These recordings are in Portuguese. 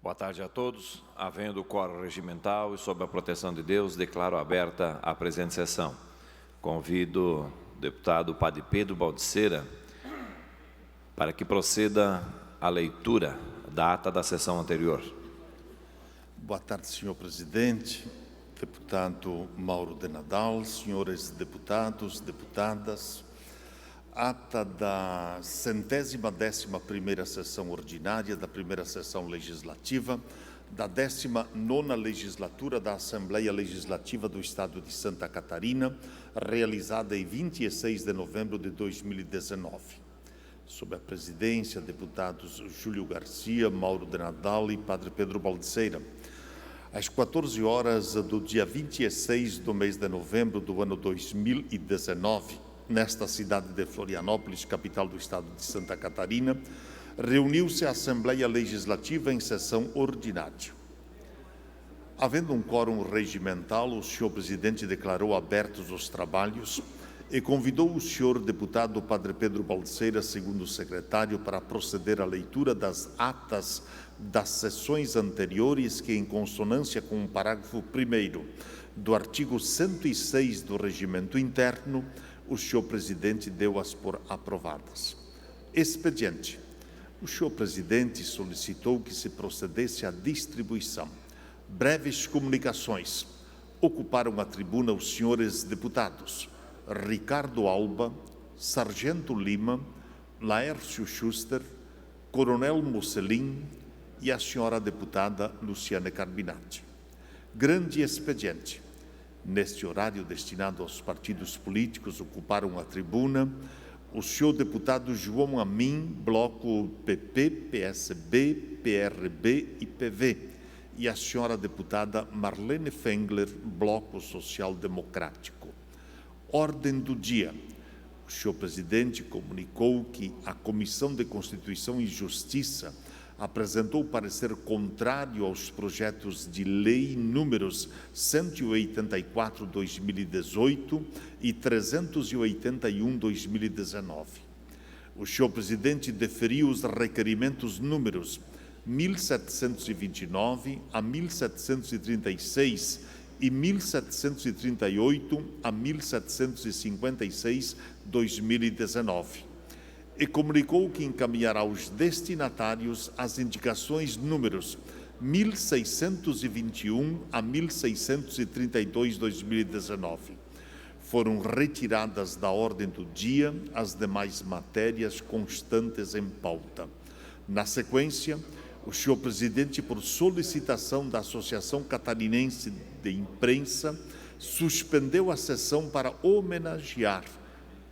Boa tarde a todos. Havendo quórum regimental e sob a proteção de Deus, declaro aberta a presente sessão. Convido o deputado Padre Pedro Baldiceira para que proceda a leitura da ata da sessão anterior. Boa tarde, senhor presidente, deputado Mauro de Nadal, senhores deputados, deputadas. Ata da 111ª sessão ordinária da primeira sessão legislativa da 19ª legislatura da Assembleia Legislativa do Estado de Santa Catarina, realizada em 26 de novembro de 2019. Sob a presidência, deputados Júlio Garcia, Mauro de Nadal e Padre Pedro Baldiceira. Às 14 horas do dia 26 do mês de novembro do ano 2019, nesta cidade de Florianópolis, capital do estado de Santa Catarina, reuniu-se a Assembleia Legislativa em sessão ordinária. Havendo um quórum regimental, o senhor presidente declarou abertos os trabalhos e convidou o senhor deputado Padre Pedro Baldiceira, segundo secretário, para proceder à leitura das atas das sessões anteriores que, em consonância com o parágrafo 1º do artigo 106 do Regimento Interno, o senhor presidente deu-as por aprovadas. Expediente. O senhor presidente solicitou que se procedesse à distribuição. Breves comunicações. Ocuparam a tribuna os senhores deputados Ricardo Alba, Sargento Lima, Laércio Schuster, Coronel Mocelin e a senhora deputada Luciana Carbinati. Grande expediente. Neste horário destinado aos partidos políticos, ocuparam a tribuna o senhor deputado João Amin, bloco PP, PSB, PRB e PV, e a senhora deputada Marlene Fengler, bloco Social Democrático. Ordem do dia. O senhor presidente comunicou que a Comissão de Constituição e Justiça apresentou parecer contrário aos projetos de lei números 184/2018 e 381/2019. O senhor presidente deferiu os requerimentos números 1729 a 1736 e 1738 a 1756/2019. E comunicou que encaminhará aos destinatários as indicações números 1621 a 1632/2019. Foram retiradas da ordem do dia as demais matérias constantes em pauta. Na sequência, o senhor presidente, por solicitação da Associação Catarinense de Imprensa, suspendeu a sessão para homenagear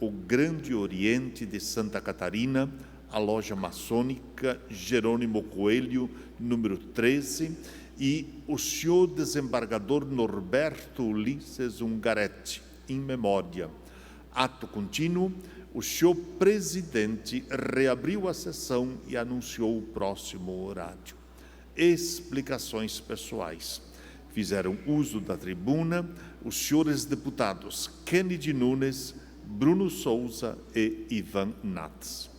o Grande Oriente de Santa Catarina, a loja maçônica Jerônimo Coelho, número 13, e o senhor desembargador Norberto Ulisses Ungaretti, em memória. Ato contínuo, o senhor presidente reabriu a sessão e anunciou o próximo horário. Explicações pessoais. Fizeram uso da tribuna os senhores deputados Kennedy Nunes, Bruno Souza e Ivan Nats.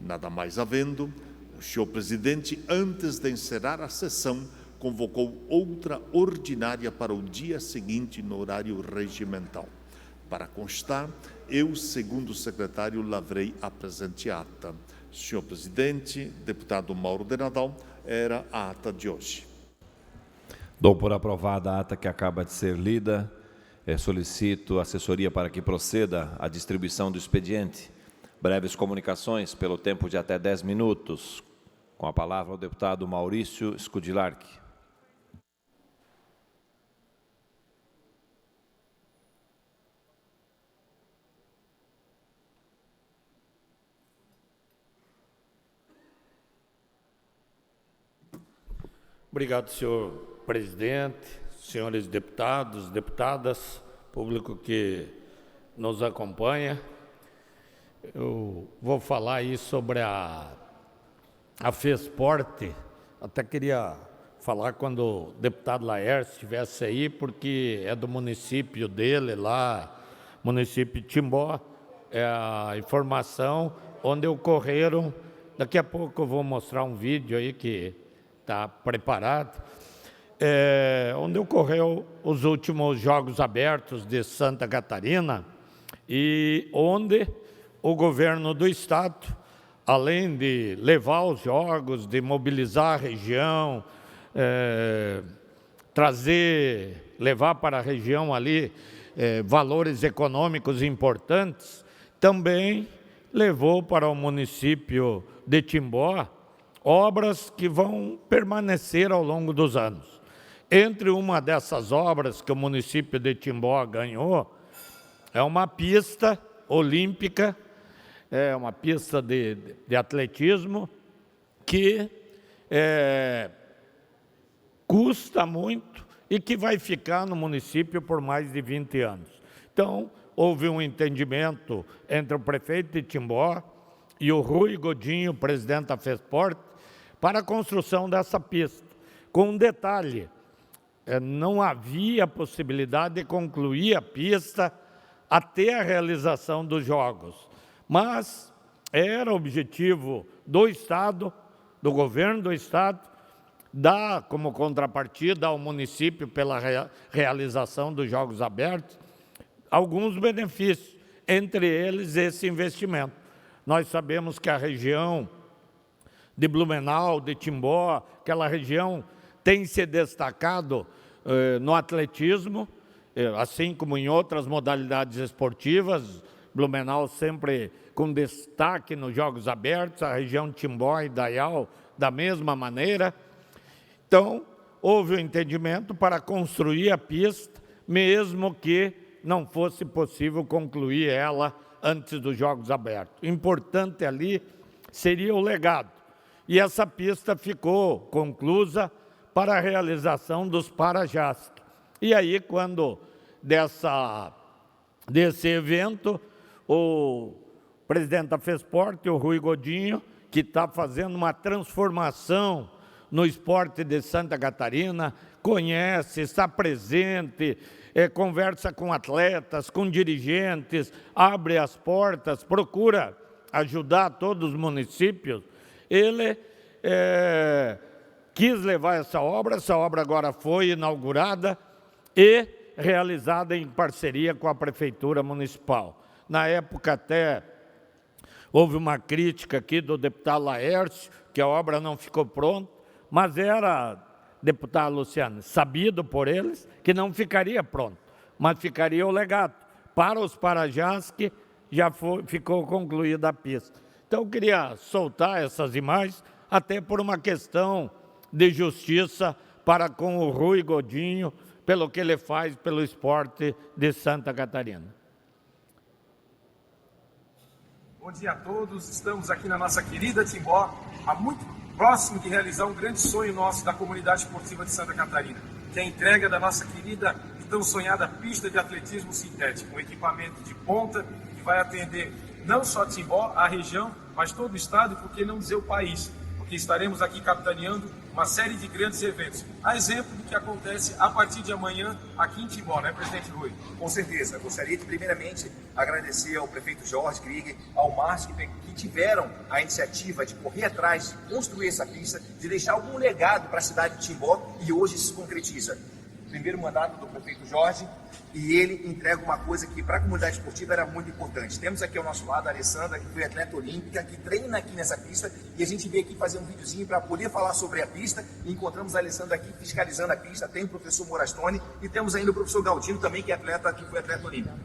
Nada mais havendo, o senhor presidente, antes de encerrar a sessão, convocou outra ordinária para o dia seguinte no horário regimental. Para constar, eu, segundo secretário, lavrei a presente ata. Senhor presidente, deputado Mauro de Nadal, era a ata de hoje. Dou por aprovada a ata que acaba de ser lida. Solicito a assessoria para que proceda à distribuição do expediente. Breves comunicações, pelo tempo de até 10 minutos. Com a palavra o deputado Maurício Scudilarchi. Obrigado, senhor presidente, senhores deputados, deputadas, público que nos acompanha. Eu vou falar aí sobre a FESPORT. Até queria falar quando o deputado Laércio estivesse aí, porque é do município dele lá, município de Timbó, é a informação onde ocorreram. Daqui a pouco eu vou mostrar um vídeo aí que está preparado, onde ocorreu os últimos Jogos Abertos de Santa Catarina e onde o governo do estado, além de levar os jogos, de mobilizar a região, levar para a região ali valores econômicos importantes, também levou para o município de Timbó obras que vão permanecer ao longo dos anos. Entre uma dessas obras que o município de Timbó ganhou, é uma pista olímpica, uma pista de atletismo que custa muito e que vai ficar no município por mais de 20 anos. Então, houve um entendimento entre o prefeito de Timbó e o Rui Godinho, presidente da FESPORT, para a construção dessa pista. Com um detalhe, não havia possibilidade de concluir a pista até a realização dos Jogos, mas era objetivo do Estado, do governo do Estado, dar como contrapartida ao município pela realização dos Jogos Abertos alguns benefícios, entre eles esse investimento. Nós sabemos que a região de Blumenau, de Timbó, aquela região tem se destacado no atletismo, assim como em outras modalidades esportivas. Blumenau sempre com destaque nos Jogos Abertos, a região de Timbó e Dayal da mesma maneira. Então, houve um entendimento para construir a pista, mesmo que não fosse possível concluir ela antes dos Jogos Abertos. O importante ali seria o legado. E essa pista ficou conclusa para a realização dos Parajasc. E aí, quando desse evento, o presidente da FESPORT, o Rui Godinho, que está fazendo uma transformação no esporte de Santa Catarina, conhece, está presente, conversa com atletas, com dirigentes, abre as portas, procura ajudar todos os municípios. Ele quis levar essa obra agora foi inaugurada e realizada em parceria com a Prefeitura Municipal. Na época até houve uma crítica aqui do deputado Laércio, que a obra não ficou pronta, mas era, deputado Luciano, sabido por eles que não ficaria pronto, mas ficaria o legado. Para os Parajasc ficou concluída a pista. Então, eu queria soltar essas imagens, até por uma questão de justiça para com o Rui Godinho, pelo que ele faz pelo esporte de Santa Catarina. Bom dia a todos, estamos aqui na nossa querida Timbó, muito próximo de realizar um grande sonho nosso da comunidade esportiva de Santa Catarina, que é a entrega da nossa querida e tão sonhada pista de atletismo sintético, um equipamento de ponta que vai atender não só Timbó, a região, mas todo o estado e, por que não dizer, o país, porque estaremos aqui capitaneando uma série de grandes eventos, a exemplo do que acontece a partir de amanhã aqui em Timbó, né, presidente Rui? Com certeza. Gostaria de, primeiramente, agradecer ao prefeito Jorge Krieger, ao Márcio, que tiveram a iniciativa de correr atrás, de construir essa pista, de deixar algum legado para a cidade de Timbó, e hoje isso se concretiza. Primeiro mandato do prefeito Jorge, e ele entrega uma coisa que para a comunidade esportiva era muito importante. Temos aqui ao nosso lado a Alessandra, que foi atleta olímpica, que treina aqui nessa pista, e a gente veio aqui fazer um videozinho para poder falar sobre a pista, e encontramos a Alessandra aqui fiscalizando a pista, tem o professor Morastone, e temos ainda o professor Galdino também, que foi atleta olímpico.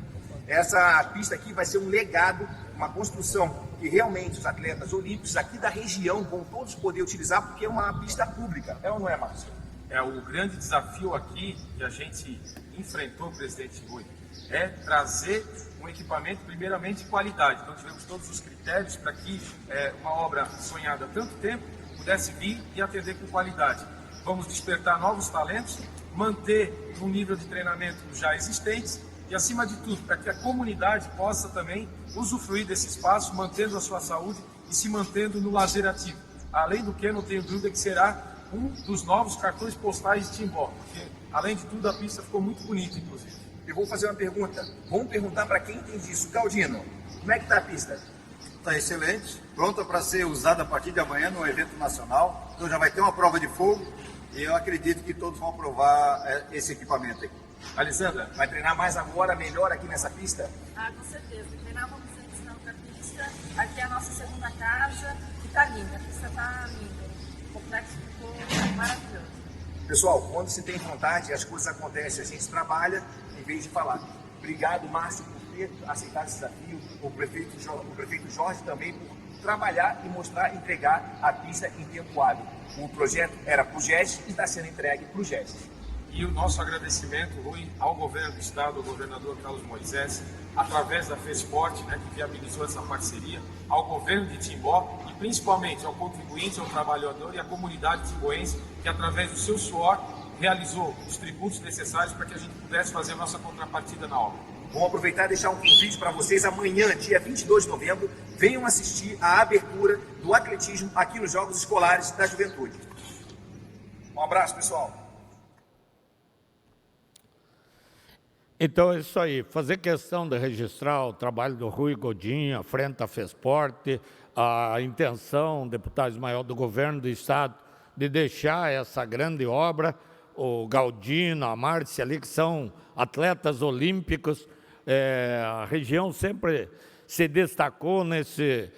Essa pista aqui vai ser um legado, uma construção que realmente os atletas olímpicos aqui da região vão todos poder utilizar, porque é uma pista pública, é ou não é, Márcio? O grande desafio aqui que a gente enfrentou, presidente Rui, é trazer um equipamento, primeiramente, de qualidade. Então, tivemos todos os critérios para que uma obra sonhada há tanto tempo pudesse vir e atender com qualidade. Vamos despertar novos talentos, manter um nível de treinamento já existentes e, acima de tudo, para que a comunidade possa também usufruir desse espaço, mantendo a sua saúde e se mantendo no lazer ativo. Além do que, não tenho dúvida que será um dos novos cartões postais de Timbó, porque, além de tudo, a pista ficou muito bonita, inclusive. Eu vou fazer uma pergunta. Vamos perguntar para quem entende isso. Galdino, como é que está a pista? está excelente, pronta para ser usada a partir de amanhã no evento nacional. Então já vai ter uma prova de fogo e eu acredito que todos vão aprovar esse equipamento aqui. Alessandra, vai treinar mais agora, melhor aqui nessa pista? Ah, com certeza. Treinávamos antes na outra pista. Aqui é a nossa segunda casa e tá linda. A pista tá linda. O complexo ficou maravilhoso. Pessoal, quando se tem vontade, as coisas acontecem. A gente trabalha em vez de falar. Obrigado, Márcio, por ter aceitado esse desafio. O prefeito Jorge também por trabalhar e mostrar, entregar a pista em tempo hábil. O projeto era para o GES e está sendo entregue para o GES. E o nosso agradecimento, Rui, ao governo do estado, ao governador Carlos Moisés, através da FESPORT, né, que viabilizou essa parceria, ao governo de Timbó e principalmente ao contribuinte, ao trabalhador e à comunidade timboense, que através do seu suor realizou os tributos necessários para que a gente pudesse fazer a nossa contrapartida na obra. Vamos aproveitar e deixar um convite para vocês. Amanhã, dia 22 de novembro, venham assistir a abertura do atletismo aqui nos Jogos Escolares da Juventude. Um abraço, pessoal. Então é isso aí, fazer questão de registrar o trabalho do Rui Godinho, à frente da FESPORT, a intenção, deputado Ismael, do governo do estado, de deixar essa grande obra, o Galdino, a Márcia ali, que são atletas olímpicos. A região sempre se destacou nesse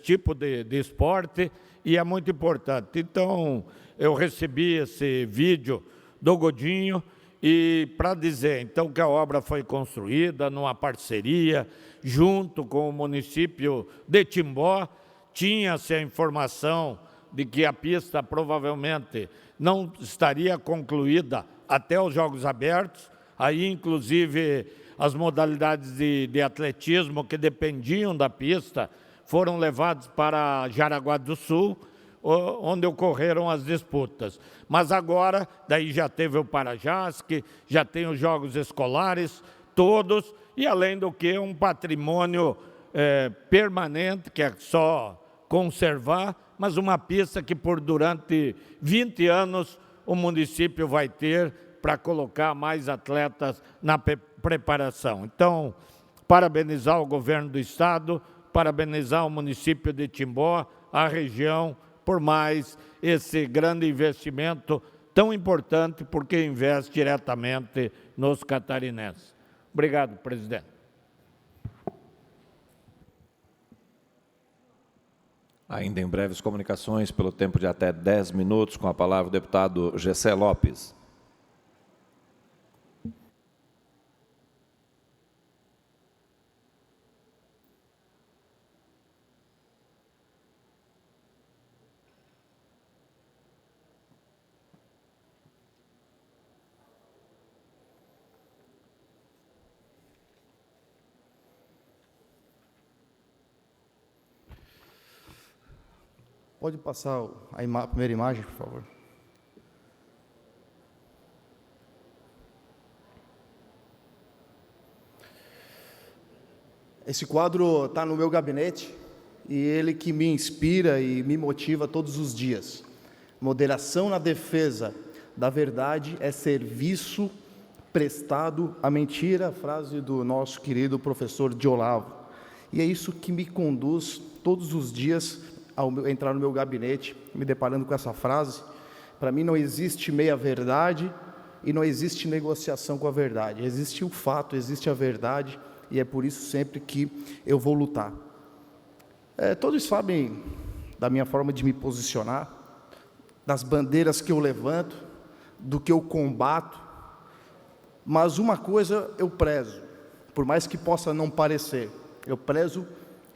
tipo de esporte e é muito importante. Então, eu recebi esse vídeo do Godinho, e para dizer, então, que a obra foi construída numa parceria junto com o município de Timbó, tinha-se a informação de que a pista provavelmente não estaria concluída até os Jogos Abertos, aí inclusive as modalidades de atletismo que dependiam da pista foram levadas para Jaraguá do Sul, onde ocorreram as disputas. Mas agora, daí já teve o Parajasque, já tem os Jogos Escolares, todos, e além do que um patrimônio permanente, que é só conservar, mas uma pista que durante 20 anos o município vai ter para colocar mais atletas na preparação. Então, parabenizar o governo do estado, parabenizar o município de Timbó, a região, por mais esse grande investimento tão importante, porque investe diretamente nos catarinenses. Obrigado, presidente. Ainda em breves comunicações, pelo tempo de até 10 minutos, com a palavra o deputado Gessé Lopes. Pode passar a primeira imagem, por favor. Esse quadro está no meu gabinete e ele que me inspira e me motiva todos os dias. Moderação na defesa da verdade é serviço prestado à mentira, frase do nosso querido professor de Olavo. E é isso que me conduz todos os dias ao entrar no meu gabinete, me deparando com essa frase. Para mim não existe meia-verdade e não existe negociação com a verdade. Existe o fato, existe a verdade, e é por isso sempre que eu vou lutar. Todos sabem da minha forma de me posicionar, das bandeiras que eu levanto, do que eu combato, mas uma coisa eu prezo, por mais que possa não parecer, eu prezo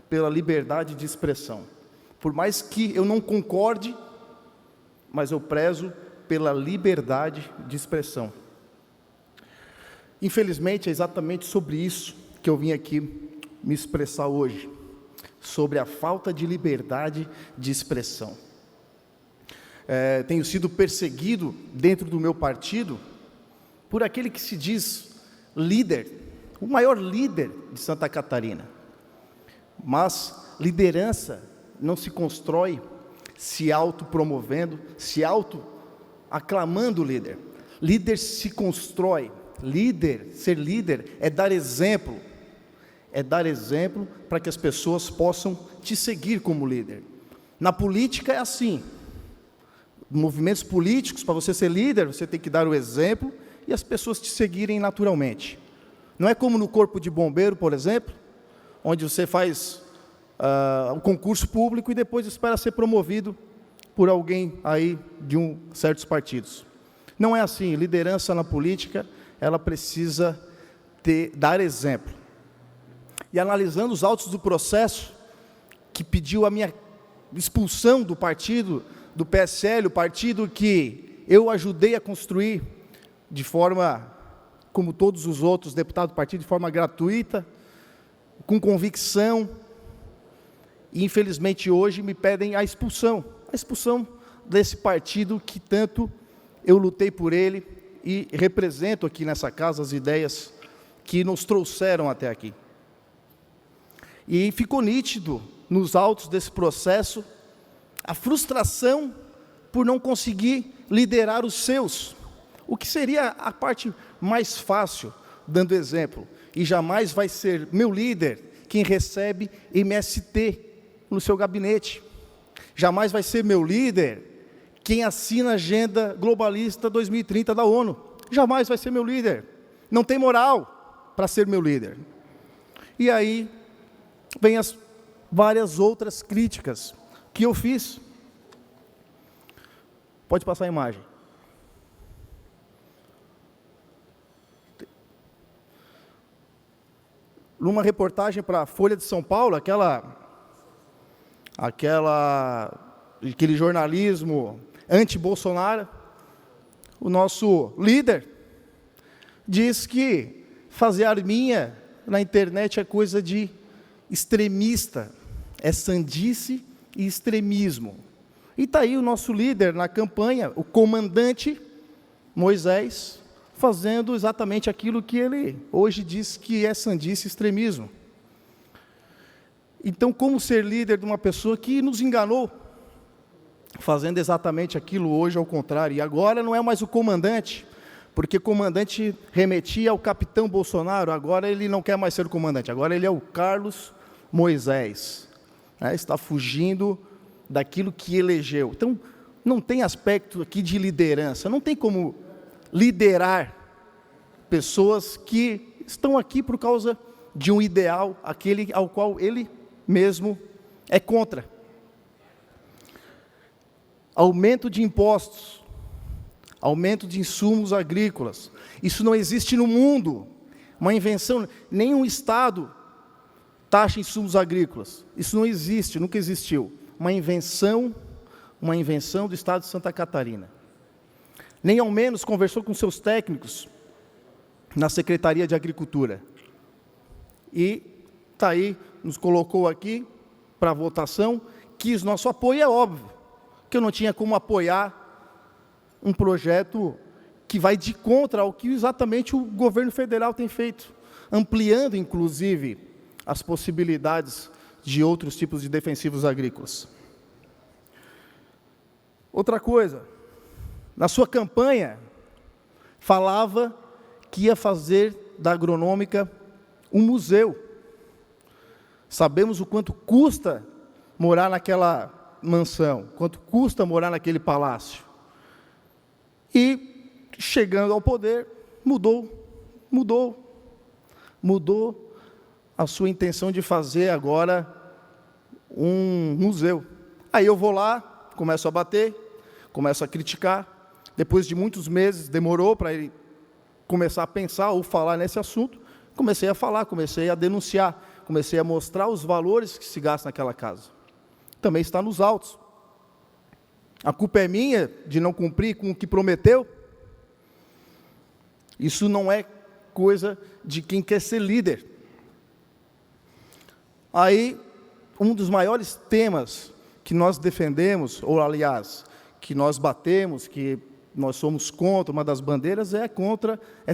pela liberdade de expressão. Por mais que eu não concorde, mas eu prezo pela liberdade de expressão. Infelizmente, é exatamente sobre isso que eu vim aqui me expressar hoje, sobre a falta de liberdade de expressão. Tenho sido perseguido dentro do meu partido por aquele que se diz líder, o maior líder de Santa Catarina. Mas liderança não se constrói se autopromovendo, se autoaclamando o líder. Líder se constrói. Ser líder é dar exemplo, é dar exemplo para que as pessoas possam te seguir como líder. Na política é assim. Movimentos políticos, para você ser líder, você tem que dar o exemplo e as pessoas te seguirem naturalmente. Não é como no corpo de bombeiro, por exemplo, onde você faz um concurso público e depois espera ser promovido por alguém aí de certos partidos. Não é assim. Liderança na política, ela precisa dar exemplo. E analisando os autos do processo que pediu a minha expulsão do partido, do PSL, o partido que eu ajudei a construir de forma, como todos os outros deputados do partido, de forma gratuita, com convicção, e infelizmente hoje me pedem a expulsão desse partido que tanto eu lutei por ele e represento aqui nessa casa as ideias que nos trouxeram até aqui. E ficou nítido nos autos desse processo a frustração por não conseguir liderar os seus, o que seria a parte mais fácil, dando exemplo, e jamais vai ser meu líder quem recebe MST no seu gabinete, jamais vai ser meu líder quem assina a Agenda Globalista 2030 da ONU, jamais vai ser meu líder, não tem moral para ser meu líder. E aí vem as várias outras críticas que eu fiz. Pode passar a imagem. Numa reportagem para a Folha de São Paulo, aquele jornalismo anti-Bolsonaro, o nosso líder diz que fazer arminha na internet é coisa de extremista, é sandice e extremismo. E está aí o nosso líder na campanha, o comandante Moisés, fazendo exatamente aquilo que ele hoje diz que é sandice e extremismo. Então, como ser líder de uma pessoa que nos enganou, fazendo exatamente aquilo hoje ao contrário, e agora não é mais o comandante, porque comandante remetia ao capitão Bolsonaro, agora ele não quer mais ser o comandante, agora ele é o Carlos Moisés, está fugindo daquilo que elegeu. Então, não tem aspecto aqui de liderança, não tem como liderar pessoas que estão aqui por causa de um ideal, aquele ao qual ele mesmo é contra. Aumento de impostos, aumento de insumos agrícolas, isso não existe no mundo, uma invenção, nenhum Estado taxa insumos agrícolas, isso não existe, nunca existiu, uma invenção do Estado de Santa Catarina. Nem ao menos conversou com seus técnicos na Secretaria de Agricultura. E está aí, nos colocou aqui para votação, quis nosso apoio, é óbvio, que eu não tinha como apoiar um projeto que vai de contra ao que exatamente o governo federal tem feito, ampliando, inclusive, as possibilidades de outros tipos de defensivos agrícolas. Outra coisa, na sua campanha, falava que ia fazer da agronômica um museu. Sabemos o quanto custa morar naquela mansão, quanto custa morar naquele palácio. E, chegando ao poder, mudou a sua intenção de fazer agora um museu. Aí eu vou lá, começo a bater, começo a criticar, depois de muitos meses, demorou para ele começar a pensar ou falar nesse assunto, comecei a falar, comecei a denunciar, comecei a mostrar os valores que se gastam naquela casa. Também está nos autos. A culpa é minha de não cumprir com o que prometeu? Isso não é coisa de quem quer ser líder. Aí, um dos maiores temas que nós defendemos, ou aliás, que nós batemos, que nós somos contra, uma das bandeiras é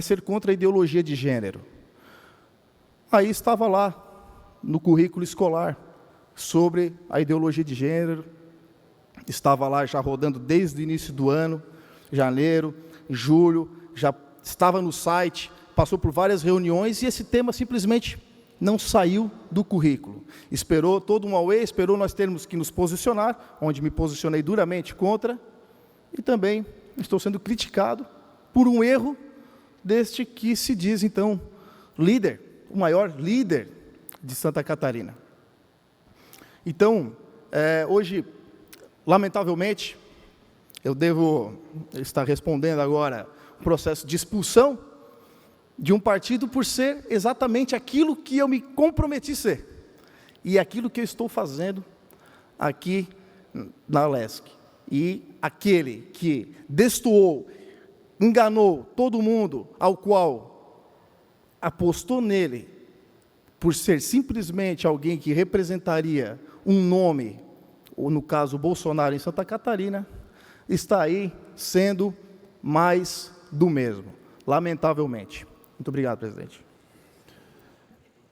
ser contra a ideologia de gênero. Aí estava lá, no currículo escolar, sobre a ideologia de gênero, estava lá já rodando desde o início do ano, janeiro, julho, já estava no site, passou por várias reuniões e esse tema simplesmente não saiu do currículo. Esperou todo um auê, esperou nós termos que nos posicionar, onde me posicionei duramente contra, e também estou sendo criticado por um erro deste que se diz, então, líder, o maior líder de Santa Catarina. Então, hoje, lamentavelmente, eu devo estar respondendo agora um processo de expulsão de um partido por ser exatamente aquilo que eu me comprometi a ser, e aquilo que eu estou fazendo aqui na Alesc. E aquele que destoou, enganou todo mundo, ao qual apostou nele, por ser simplesmente alguém que representaria um nome, ou no caso Bolsonaro em Santa Catarina, está aí sendo mais do mesmo, lamentavelmente. Muito obrigado, presidente.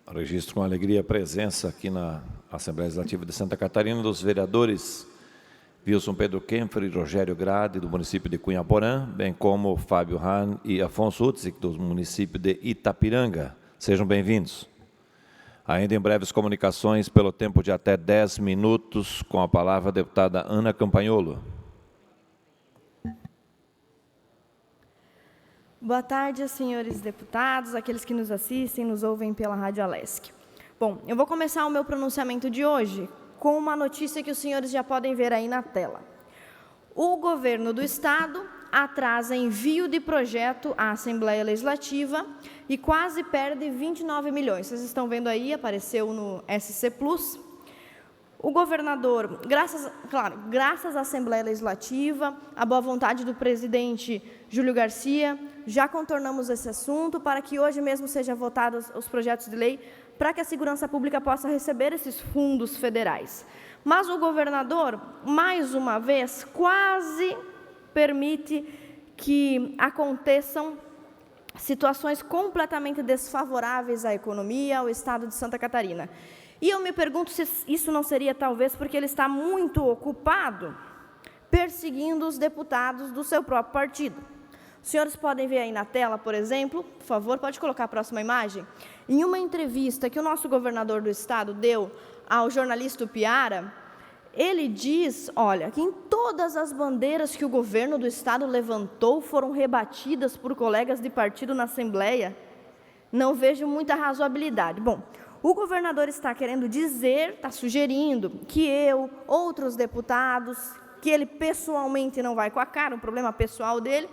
Registro com alegria a presença aqui na Assembleia Legislativa de Santa Catarina dos vereadores Wilson Pedro Kempfer e Rogério Grade, do município de Cunhaporã, bem como Fábio Hahn e Afonso Utzik, do município de Itapiranga. Sejam bem-vindos. Ainda em breves comunicações, pelo tempo de até 10 minutos, com a palavra a deputada Ana Campagnolo. Boa tarde, senhores deputados, aqueles que nos assistem, nos ouvem pela Rádio Alesc. Bom, eu vou começar o meu pronunciamento de hoje com uma notícia que os senhores já podem ver aí na tela. O governo do Estado atrasa envio de projeto à Assembleia Legislativa e quase perde 29 milhões. Vocês estão vendo aí, apareceu no SC Plus. O governador, graças à Assembleia Legislativa, à boa vontade do presidente Júlio Garcia, já contornamos esse assunto para que hoje mesmo sejam votados os projetos de lei para que a segurança pública possa receber esses fundos federais. Mas o governador, mais uma vez, quase permite que aconteçam situações completamente desfavoráveis à economia, ao estado de Santa Catarina. E eu me pergunto se isso não seria talvez porque ele está muito ocupado perseguindo os deputados do seu próprio partido. Os senhores podem ver aí na tela, por exemplo, por favor, pode colocar a próxima imagem. Em uma entrevista que o nosso governador do estado deu ao jornalista Piara, ele diz, olha, que em todas as bandeiras que o governo do estado levantou foram rebatidas por colegas de partido na Assembleia. Não vejo muita razoabilidade. Bom, o governador está querendo dizer, está sugerindo que eu, outros deputados, que ele pessoalmente não vai com a cara, um problema pessoal dele,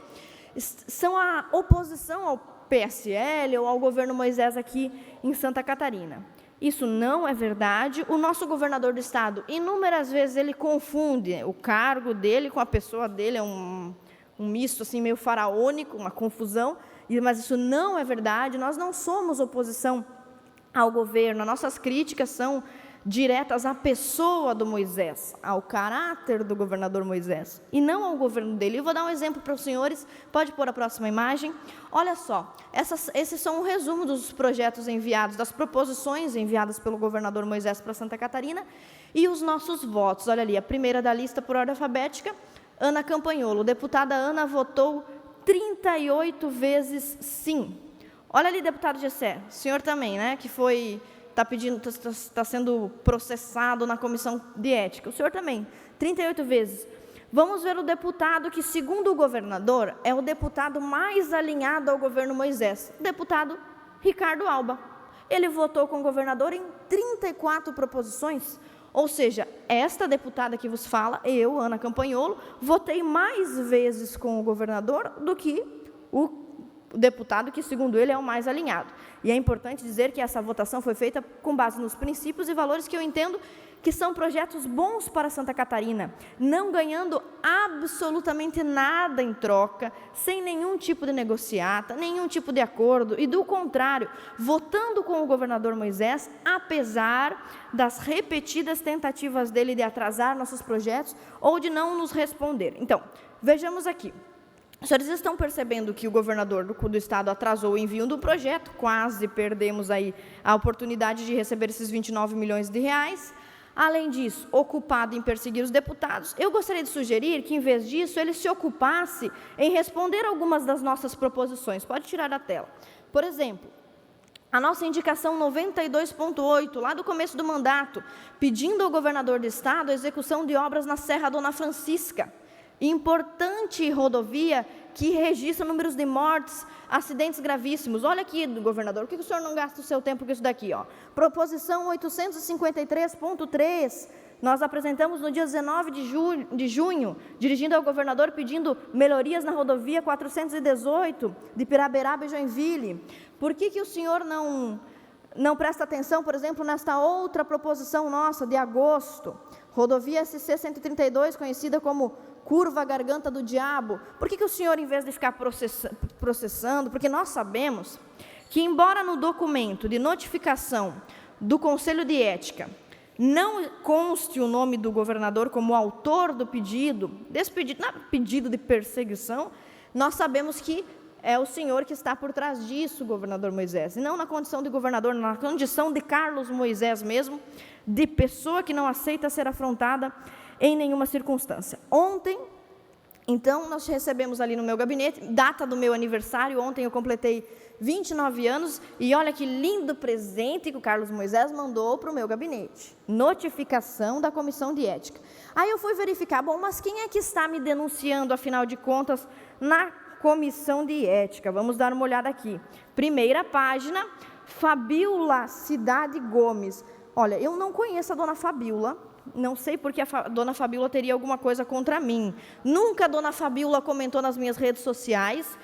são a oposição ao PSL ou ao governo Moisés aqui em Santa Catarina. Isso não é verdade. O nosso governador do estado, inúmeras vezes, ele confunde o cargo dele com a pessoa dele, é um misto assim, meio faraônico, uma confusão, mas isso não é verdade. Nós não somos oposição ao governo, as nossas críticas são diretas à pessoa do Moisés, ao caráter do governador Moisés, e não ao governo dele. Eu vou dar um exemplo para os senhores, pode pôr a próxima imagem. Olha só, esses são um resumo dos projetos enviados, das proposições enviadas pelo governador Moisés para Santa Catarina, e os nossos votos. Olha ali, a primeira da lista por ordem alfabética, Ana Campagnolo. Deputada Ana votou 38 vezes sim. Olha ali, deputado Gessé, o senhor também, né, que está sendo processado na comissão de ética. O senhor também, 38 vezes. Vamos ver o deputado que, segundo o governador, é o deputado mais alinhado ao governo Moisés, o deputado Ricardo Alba. Ele votou com o governador em 34 proposições, ou seja, esta deputada que vos fala, eu, Ana Campagnolo, votei mais vezes com o governador do que o deputado que, segundo ele, é o mais alinhado. E é importante dizer que essa votação foi feita com base nos princípios e valores que eu entendo que são projetos bons para Santa Catarina, não ganhando absolutamente nada em troca, sem nenhum tipo de negociata, nenhum tipo de acordo, e do contrário, votando com o governador Moisés, apesar das repetidas tentativas dele de atrasar nossos projetos ou de não nos responder. Então, vejamos aqui. Os senhores estão percebendo que o governador do estado atrasou o envio do projeto, quase perdemos aí a oportunidade de receber esses 29 milhões de reais. Além disso, ocupado em perseguir os deputados, eu gostaria de sugerir que, em vez disso, ele se ocupasse em responder algumas das nossas proposições. Pode tirar da tela. Por exemplo, A nossa indicação 92.8, lá do começo do mandato, pedindo ao governador do estado a execução de obras na Serra Dona Francisca. Importante rodovia que registra números de mortes, acidentes gravíssimos. Olha aqui, governador, por que o senhor não gasta o seu tempo com isso daqui? Ó? Proposição 853.3, nós apresentamos no dia 19 de junho, dirigindo ao governador pedindo melhorias na rodovia 418 de Piraberaba e Joinville. Por que o senhor não presta atenção, por exemplo, nesta outra proposição nossa de agosto? Rodovia SC 132, conhecida como Curva Garganta do Diabo. Por que o senhor, em vez de ficar processando, porque nós sabemos que, embora no documento de notificação do Conselho de Ética não conste o nome do governador como autor do pedido, desse pedido, não é pedido de perseguição, nós sabemos que é o senhor que está por trás disso, governador Moisés, e não na condição de governador, na condição de Carlos Moisés mesmo, de pessoa que não aceita ser afrontada em nenhuma circunstância. Ontem, então, nós recebemos ali no meu gabinete, data do meu aniversário, ontem eu completei 29 anos, e olha que lindo presente que o Carlos Moisés mandou para o meu gabinete. Notificação da Comissão de Ética. Aí eu fui verificar, bom, mas quem é que está me denunciando, afinal de contas, na Comissão de Ética? Vamos dar uma olhada aqui. Primeira página, Fabiola Cidade Gomes. Olha, eu não conheço a dona Fabiola, não sei porque a dona Fabiola teria alguma coisa contra mim. Nunca a dona Fabiola comentou nas minhas redes sociais.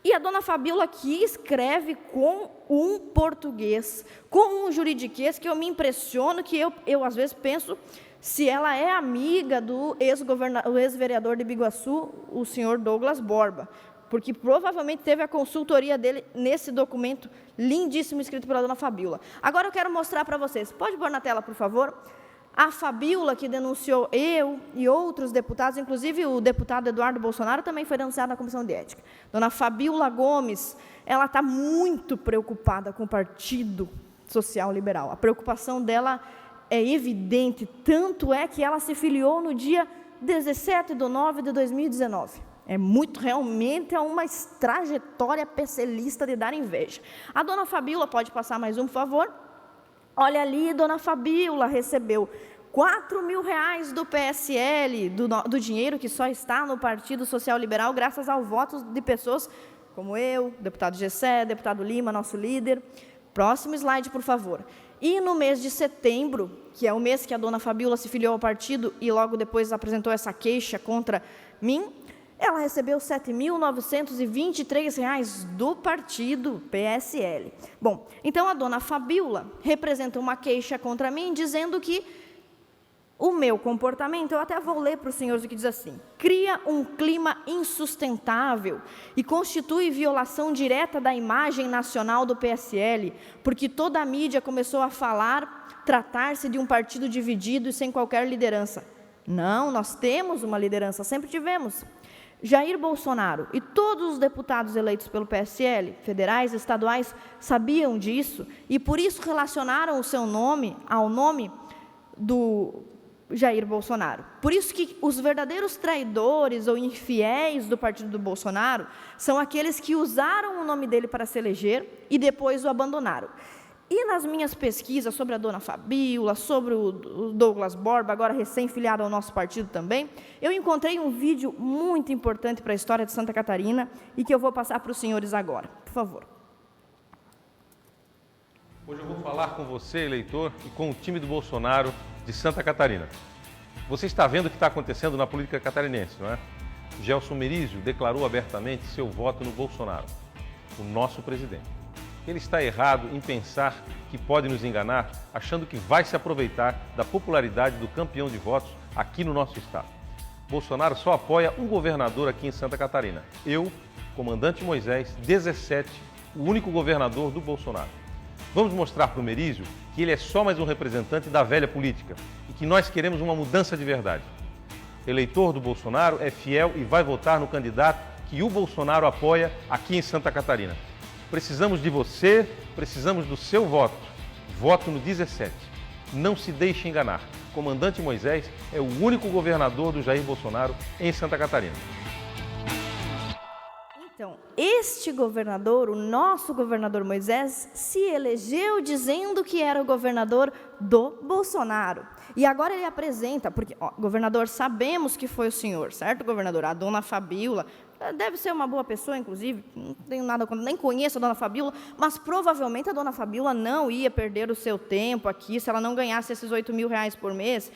E a dona Fabiola que escreve com um português, com um juridiquês, que eu me impressiono, que eu às vezes penso se ela é amiga do ex-vereador de Biguaçu, o senhor Douglas Borba, porque provavelmente teve a consultoria dele nesse documento lindíssimo escrito pela dona Fabiola. Agora eu quero mostrar para vocês, pode pôr na tela, por favor? A Fabiola, que denunciou eu e outros deputados, inclusive o deputado Eduardo Bolsonaro, também foi denunciado na Comissão de Ética. Dona Fabiola Gomes, ela está muito preocupada com o Partido Social Liberal. A preocupação dela é evidente, tanto é que ela se filiou no dia 17/9/2019. Realmente é uma trajetória pecelista de dar inveja. A dona Fabiola, pode passar mais um, por favor? Olha ali, dona Fabiola recebeu R$4.000 do PSL, do dinheiro que só está no Partido Social Liberal, graças ao voto de pessoas como eu, deputado Gessé, deputado Lima, nosso líder. Próximo slide, por favor. E no mês de setembro, que é o mês que a dona Fabiola se filiou ao partido e logo depois apresentou essa queixa contra mim, ela recebeu R$ 7.923 do partido PSL. Bom, então a dona Fabiola representa uma queixa contra mim, dizendo que o meu comportamento, eu até vou ler para os senhores o que diz assim: cria um clima insustentável e constitui violação direta da imagem nacional do PSL, porque toda a mídia começou a tratar-se de um partido dividido e sem qualquer liderança. Não, nós temos uma liderança, sempre tivemos. Jair Bolsonaro e todos os deputados eleitos pelo PSL, federais, estaduais, sabiam disso e por isso relacionaram o seu nome ao nome do Jair Bolsonaro. Por isso que os verdadeiros traidores ou infiéis do partido do Bolsonaro são aqueles que usaram o nome dele para se eleger e depois o abandonaram. E nas minhas pesquisas sobre a dona Fabiola, sobre o Douglas Borba, agora recém-filiado ao nosso partido também, eu encontrei um vídeo muito importante para a história de Santa Catarina e que eu vou passar para os senhores agora. Por favor. Hoje eu vou falar com você, eleitor, e com o time do Bolsonaro de Santa Catarina. Você está vendo o que está acontecendo na política catarinense, não é? Gelson Merizio declarou abertamente seu voto no Bolsonaro, o nosso presidente. Ele está errado em pensar que pode nos enganar, achando que vai se aproveitar da popularidade do campeão de votos aqui no nosso estado. Bolsonaro só apoia um governador aqui em Santa Catarina. Eu, comandante Moisés, 17, o único governador do Bolsonaro. Vamos mostrar para o Merizio que ele é só mais um representante da velha política e que nós queremos uma mudança de verdade. Eleitor do Bolsonaro é fiel e vai votar no candidato que o Bolsonaro apoia aqui em Santa Catarina. Precisamos de você, precisamos do seu voto. Voto no 17. Não se deixe enganar. Comandante Moisés é o único governador do Jair Bolsonaro em Santa Catarina. Então, este este governador, o nosso governador Moisés, se elegeu dizendo que era o governador do Bolsonaro. E agora ele apresenta, porque, governador, sabemos que foi o senhor, certo, governador? A dona Fabíola, deve ser uma boa pessoa, inclusive, não tenho nada contra, nem conheço a dona Fabíola, mas provavelmente a dona Fabíola não ia perder o seu tempo aqui se ela não ganhasse esses R$8.000 por mês.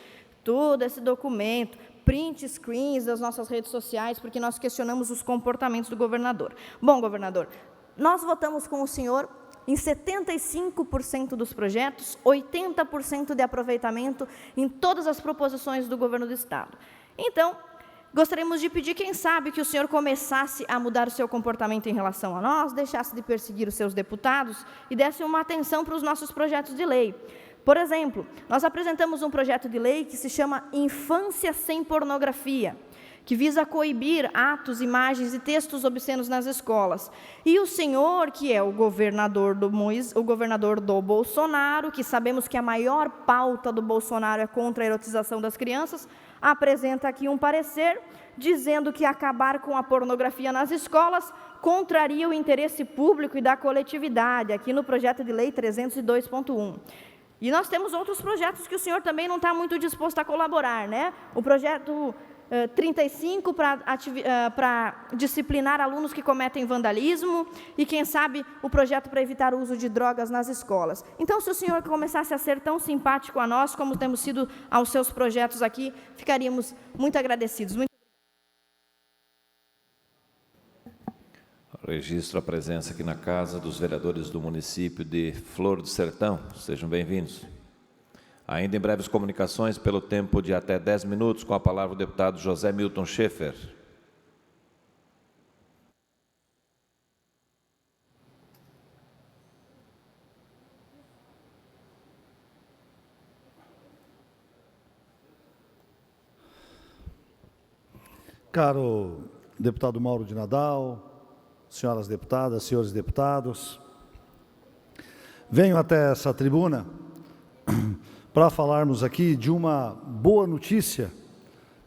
Todo esse documento, print screens das nossas redes sociais, porque nós questionamos os comportamentos do governador. Bom, governador, nós votamos com o senhor em 75% dos projetos, 80% de aproveitamento em todas as proposições do governo do Estado. Então, gostaríamos de pedir, quem sabe, que o senhor começasse a mudar o seu comportamento em relação a nós, deixasse de perseguir os seus deputados e desse uma atenção para os nossos projetos de lei. Por exemplo, nós apresentamos um projeto de lei que se chama Infância Sem Pornografia, que visa coibir atos, imagens e textos obscenos nas escolas. E o senhor, que é o governador do Bolsonaro, que sabemos que a maior pauta do Bolsonaro é contra a erotização das crianças, apresenta aqui um parecer dizendo que acabar com a pornografia nas escolas contraria o interesse público e da coletividade, aqui no projeto de lei 302.1. E nós temos outros projetos que o senhor também não está muito disposto a colaborar, né? O projeto 35 para disciplinar alunos que cometem vandalismo e, quem sabe, o projeto para evitar o uso de drogas nas escolas. Então, se o senhor começasse a ser tão simpático a nós como temos sido aos seus projetos aqui, ficaríamos muito agradecidos. Registro a presença aqui na casa dos vereadores do município de Flor do Sertão. Sejam bem-vindos. Ainda em breves comunicações, pelo tempo de até 10 minutos, com a palavra o deputado José Milton Schaefer. Caro deputado Mauro de Nadal, senhoras deputadas, senhores deputados, venho até essa tribuna para falarmos aqui de uma boa notícia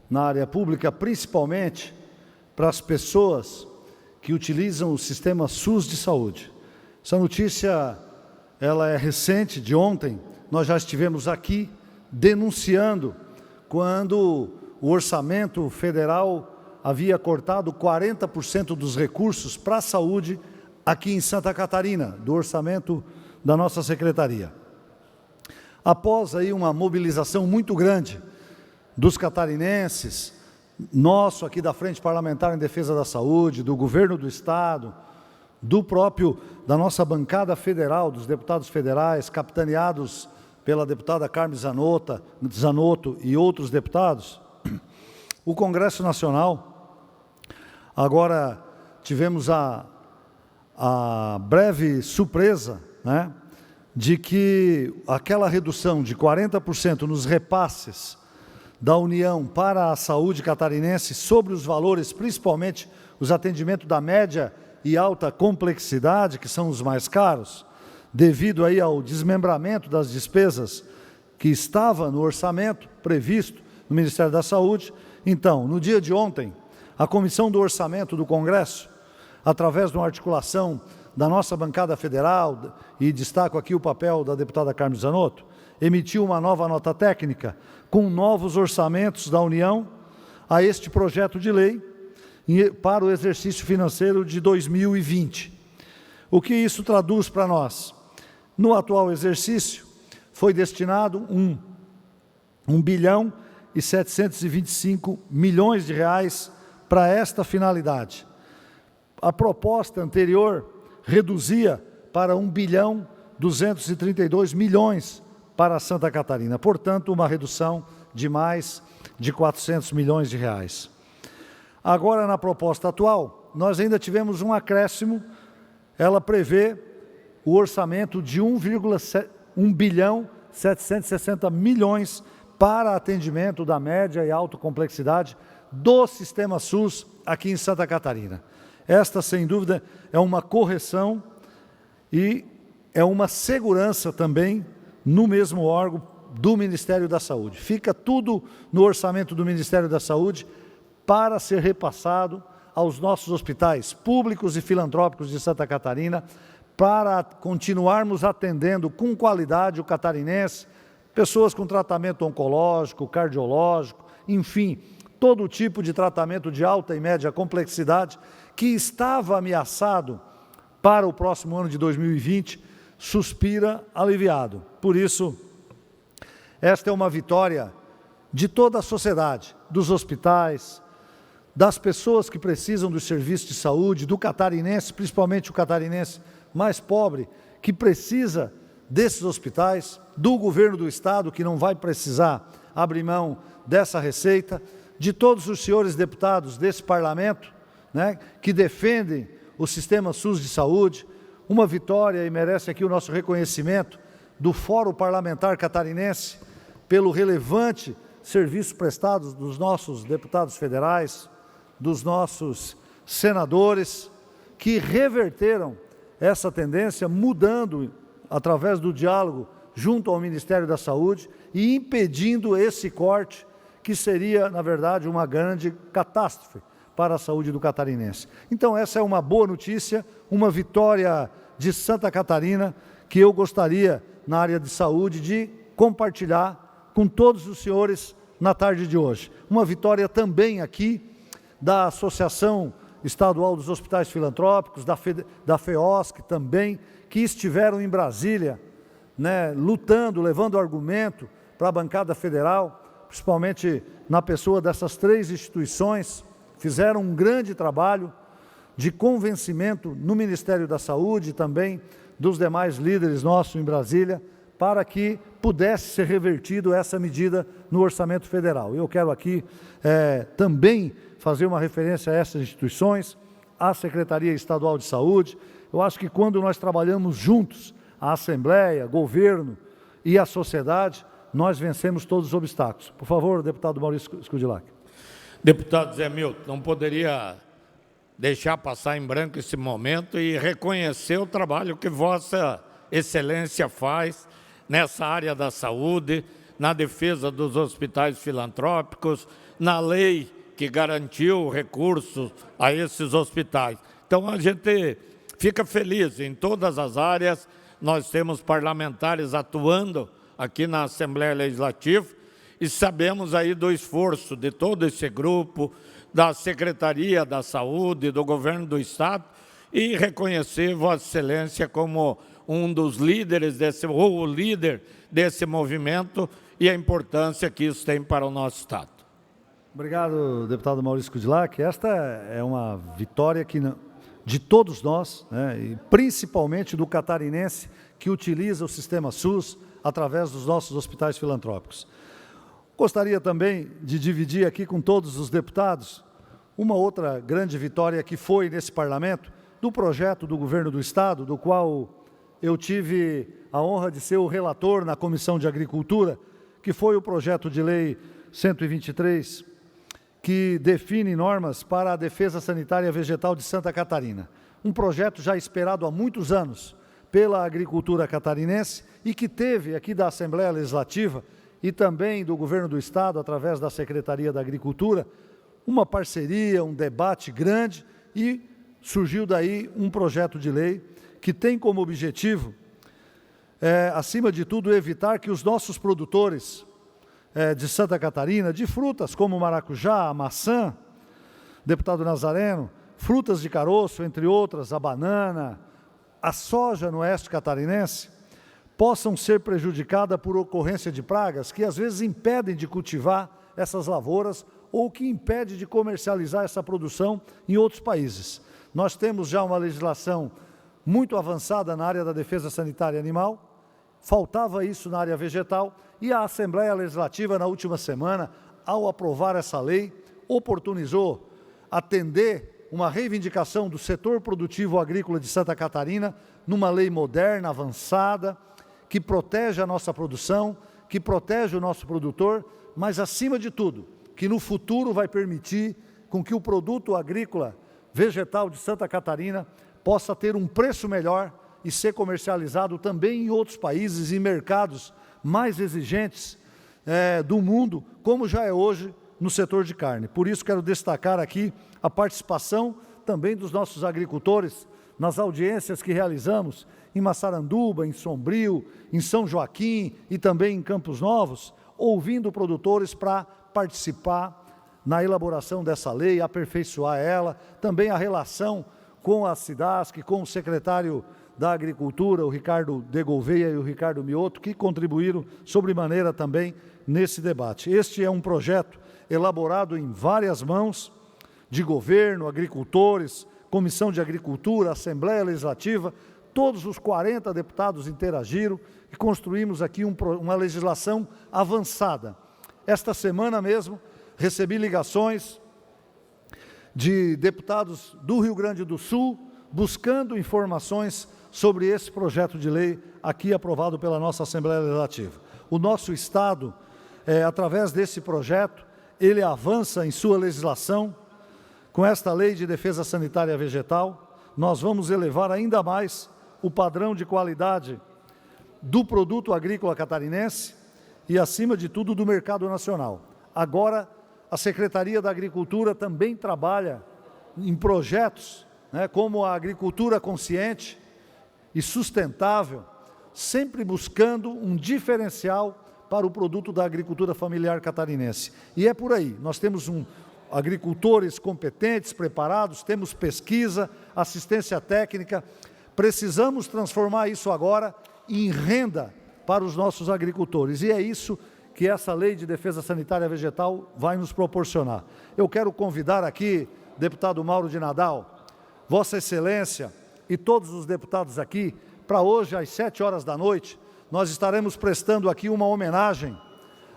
na área pública, principalmente para as pessoas que utilizam o sistema SUS de saúde. Essa notícia, ela é recente, de ontem. Nós já estivemos aqui denunciando quando o orçamento federal havia cortado 40% dos recursos para a saúde aqui em Santa Catarina, do orçamento da nossa secretaria. Após aí uma mobilização muito grande dos catarinenses, nosso aqui da Frente Parlamentar em Defesa da Saúde, do governo do Estado, da nossa bancada federal, dos deputados federais, capitaneados pela deputada Carmen Zanotto e outros deputados, o Congresso Nacional, agora tivemos a breve surpresa, né, de que aquela redução de 40% nos repasses da União para a saúde catarinense sobre os valores, principalmente os atendimentos da média e alta complexidade, que são os mais caros, devido aí ao desmembramento das despesas que estava no orçamento previsto no Ministério da Saúde. Então, no dia de ontem, a Comissão do Orçamento do Congresso, através de uma articulação da nossa bancada federal, e destaco aqui o papel da deputada Carmen Zanotto, emitiu uma nova nota técnica com novos orçamentos da União a este projeto de lei para o exercício financeiro de 2020. O que isso traduz para nós? No atual exercício, foi destinado 1 bilhão e 725 milhões de reais para esta finalidade. A proposta anterior reduzia para 1 bilhão 232 milhões para Santa Catarina. Portanto, uma redução de mais de 400 milhões de reais. Agora, na proposta atual, nós ainda tivemos um acréscimo. Ela prevê o orçamento de 1 bilhão 760 milhões para atendimento da média e alta complexidade do sistema SUS aqui em Santa Catarina. Esta, sem dúvida, é uma correção e é uma segurança também no mesmo órgão do Ministério da Saúde. Fica tudo no orçamento do Ministério da Saúde para ser repassado aos nossos hospitais públicos e filantrópicos de Santa Catarina, para continuarmos atendendo com qualidade o catarinense, pessoas com tratamento oncológico, cardiológico, enfim, todo tipo de tratamento de alta e média complexidade que estava ameaçado para o próximo ano de 2020, suspira aliviado. Por isso, esta é uma vitória de toda a sociedade, dos hospitais, das pessoas que precisam dos serviços de saúde, do catarinense, principalmente o catarinense mais pobre, que precisa desses hospitais, do governo do estado, que não vai precisar abrir mão dessa receita, de todos os senhores deputados desse parlamento, né, que defendem o sistema SUS de saúde. Uma vitória, e merece aqui o nosso reconhecimento, do Fórum Parlamentar Catarinense, pelo relevante serviço prestado dos nossos deputados federais, dos nossos senadores, que reverteram essa tendência, mudando, através do diálogo junto ao Ministério da Saúde, e impedindo esse corte, que seria, na verdade, uma grande catástrofe para a saúde do catarinense. Então, essa é uma boa notícia, uma vitória de Santa Catarina, que eu gostaria, na área de saúde, de compartilhar com todos os senhores na tarde de hoje. Uma vitória também aqui da Associação Estadual dos Hospitais Filantrópicos, da FEOSC também, que estiveram em Brasília, né, lutando, levando argumento para a bancada federal, principalmente na pessoa dessas 3 instituições, fizeram um grande trabalho de convencimento no Ministério da Saúde e também dos demais líderes nossos em Brasília, para que pudesse ser revertido essa medida no orçamento federal. Eu quero aqui também fazer uma referência a essas instituições, à Secretaria Estadual de Saúde. Eu acho que quando nós trabalhamos juntos, a Assembleia, governo e a sociedade, nós vencemos todos os obstáculos. Por favor, deputado Maurício Scudilhac. Deputado Zé Milton, não poderia deixar passar em branco esse momento e reconhecer o trabalho que Vossa Excelência faz nessa área da saúde, na defesa dos hospitais filantrópicos, na lei que garantiu recursos a esses hospitais. Então, a gente fica feliz em todas as áreas. Nós temos parlamentares atuando aqui na Assembleia Legislativa e sabemos aí do esforço de todo esse grupo, da Secretaria da Saúde, do Governo do Estado, e reconhecer Vossa Excelência como um dos líderes ou o líder desse movimento e a importância que isso tem para o nosso Estado. Obrigado, deputado Maurício Scudilhac. Esta é uma vitória de todos nós, né, e principalmente do catarinense que utiliza o sistema SUS através dos nossos hospitais filantrópicos. Gostaria também de dividir aqui com todos os deputados uma outra grande vitória que foi nesse parlamento, do projeto do governo do Estado, do qual eu tive a honra de ser o relator na Comissão de Agricultura, que foi o projeto de lei 123, que define normas para a defesa sanitária vegetal de Santa Catarina. Um projeto já esperado há muitos anos pela agricultura catarinense e que teve aqui da Assembleia Legislativa e também do Governo do Estado, através da Secretaria da Agricultura, uma parceria, um debate grande, e surgiu daí um projeto de lei que tem como objetivo, acima de tudo, evitar que os nossos produtores de Santa Catarina, de frutas como maracujá, maçã, deputado Nazareno, frutas de caroço, entre outras, a banana, a soja no oeste catarinense, possam ser prejudicadas por ocorrência de pragas que às vezes impedem de cultivar essas lavouras ou que impedem de comercializar essa produção em outros países. Nós temos já uma legislação muito avançada na área da defesa sanitária animal, faltava isso na área vegetal, e a Assembleia Legislativa, na última semana, ao aprovar essa lei, oportunizou atender uma reivindicação do setor produtivo agrícola de Santa Catarina, numa lei moderna, avançada, que protege a nossa produção, que protege o nosso produtor, mas, acima de tudo, que no futuro vai permitir com que o produto agrícola vegetal de Santa Catarina possa ter um preço melhor e ser comercializado também em outros países e mercados mais exigentes do mundo, como já é hoje no setor de carne. Por isso, quero destacar aqui a participação também dos nossos agricultores nas audiências que realizamos em Massaranduba, em Sombrio, em São Joaquim e também em Campos Novos, ouvindo produtores para participar na elaboração dessa lei, aperfeiçoar ela, também a relação com a SIDASC, com o secretário da Agricultura, o Ricardo de Gouveia e o Ricardo Mioto, que contribuíram sobremaneira também nesse debate. Este é um projeto elaborado em várias mãos de governo, agricultores, Comissão de Agricultura, Assembleia Legislativa, todos os 40 deputados interagiram e construímos aqui uma legislação avançada. Esta semana mesmo, recebi ligações de deputados do Rio Grande do Sul, buscando informações sobre esse projeto de lei aqui aprovado pela nossa Assembleia Legislativa. O nosso Estado, através desse projeto, ele avança em sua legislação. Com esta lei de defesa sanitária vegetal, nós vamos elevar ainda mais o padrão de qualidade do produto agrícola catarinense e, acima de tudo, do mercado nacional. Agora, a Secretaria da Agricultura também trabalha em projetos, como a agricultura consciente e sustentável, sempre buscando um diferencial para o produto da agricultura familiar catarinense. E é por aí, nós temos agricultores competentes, preparados, temos pesquisa, assistência técnica, precisamos transformar isso agora em renda para os nossos agricultores, e é isso que essa lei de defesa sanitária vegetal vai nos proporcionar. Eu quero convidar aqui, deputado Mauro de Nadal, Vossa Excelência e todos os deputados aqui, para hoje, às 7 horas da noite, nós estaremos prestando aqui uma homenagem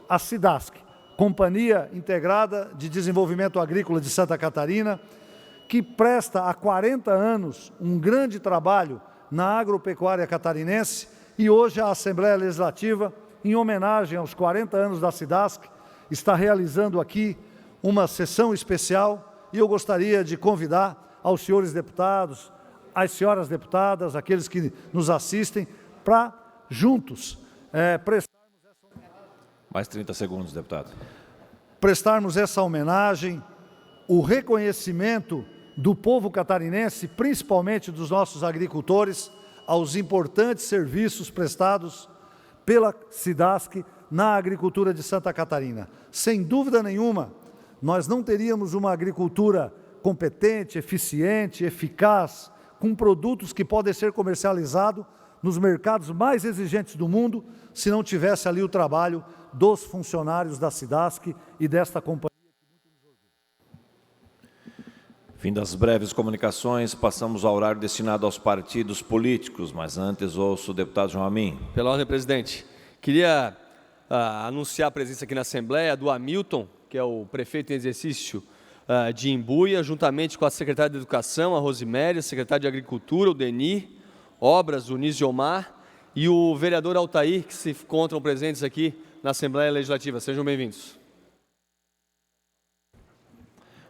à SIDASC, Companhia Integrada de Desenvolvimento Agrícola de Santa Catarina, que presta há 40 anos um grande trabalho na agropecuária catarinense, e hoje a Assembleia Legislativa, em homenagem aos 40 anos da SIDASC, está realizando aqui uma sessão especial, e eu gostaria de convidar aos senhores deputados, às senhoras deputadas, aqueles que nos assistem, para juntos Mais 30 segundos, deputado. prestarmos essa homenagem, o reconhecimento do povo catarinense, principalmente dos nossos agricultores, aos importantes serviços prestados pela SIDASC na agricultura de Santa Catarina. Sem dúvida nenhuma, nós não teríamos uma agricultura competente, eficiente, eficaz, com produtos que podem ser comercializados nos mercados mais exigentes do mundo, se não tivesse ali o trabalho dos funcionários da SIDASC e desta companhia. Fim das breves comunicações, passamos ao horário destinado aos partidos políticos, mas antes ouço o deputado João Amin. Pela ordem, presidente. Queria anunciar a presença aqui na Assembleia do Hamilton, que é o prefeito em exercício de Imbuia, juntamente com a secretária de Educação, a Rosiméria, a secretária de Agricultura, o Denir, Obras, o Nísio Omar, e o vereador Altair, que se encontram presentes aqui na Assembleia Legislativa. Sejam bem-vindos.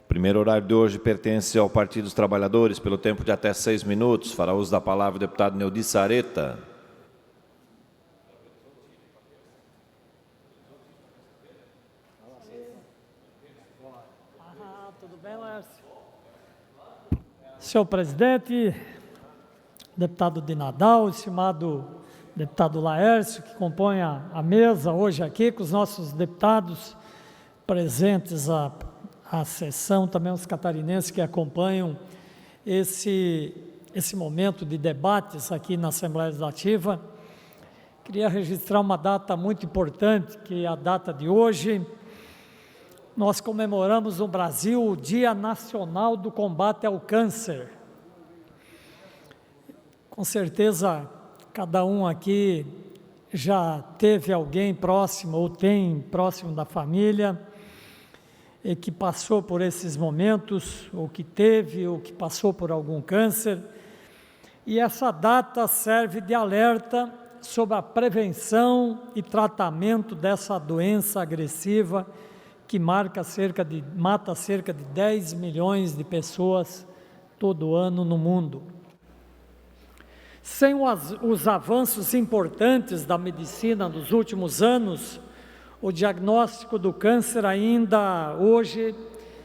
O primeiro horário de hoje pertence ao Partido dos Trabalhadores, pelo tempo de até 6 minutos. Fará uso da palavra o deputado Neudi Sareta. Tudo bem, Laércio? Senhor presidente, deputado de Nadal, estimado deputado Laércio, que compõe a mesa hoje aqui, com os nossos deputados presentes à sessão, também os catarinenses que acompanham esse momento de debates aqui na Assembleia Legislativa. Queria registrar uma data muito importante, que é a data de hoje. Nós comemoramos no Brasil o Dia Nacional do Combate ao Câncer. Com certeza, cada um aqui já teve alguém próximo ou tem próximo da família e que passou por esses momentos, ou que teve, ou que passou por algum câncer. E essa data serve de alerta sobre a prevenção e tratamento dessa doença agressiva que mata cerca de 10 milhões de pessoas todo ano no mundo. Sem os avanços importantes da medicina nos últimos anos, o diagnóstico do câncer ainda hoje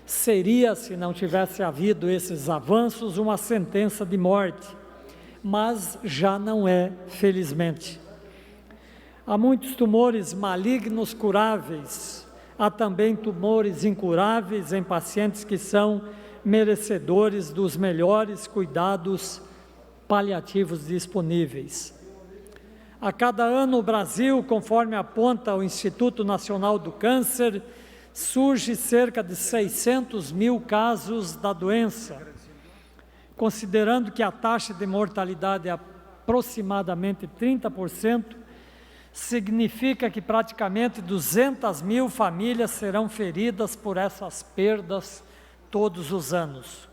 seria, se não tivesse havido esses avanços, uma sentença de morte, mas já não é, felizmente. Há muitos tumores malignos curáveis, há também tumores incuráveis em pacientes que são merecedores dos melhores cuidados paliativos disponíveis. A cada ano, o Brasil, conforme aponta o Instituto Nacional do Câncer, surge cerca de 600 mil casos da doença. Considerando que a taxa de mortalidade é aproximadamente 30%, significa que praticamente 200 mil famílias serão feridas por essas perdas todos os anos.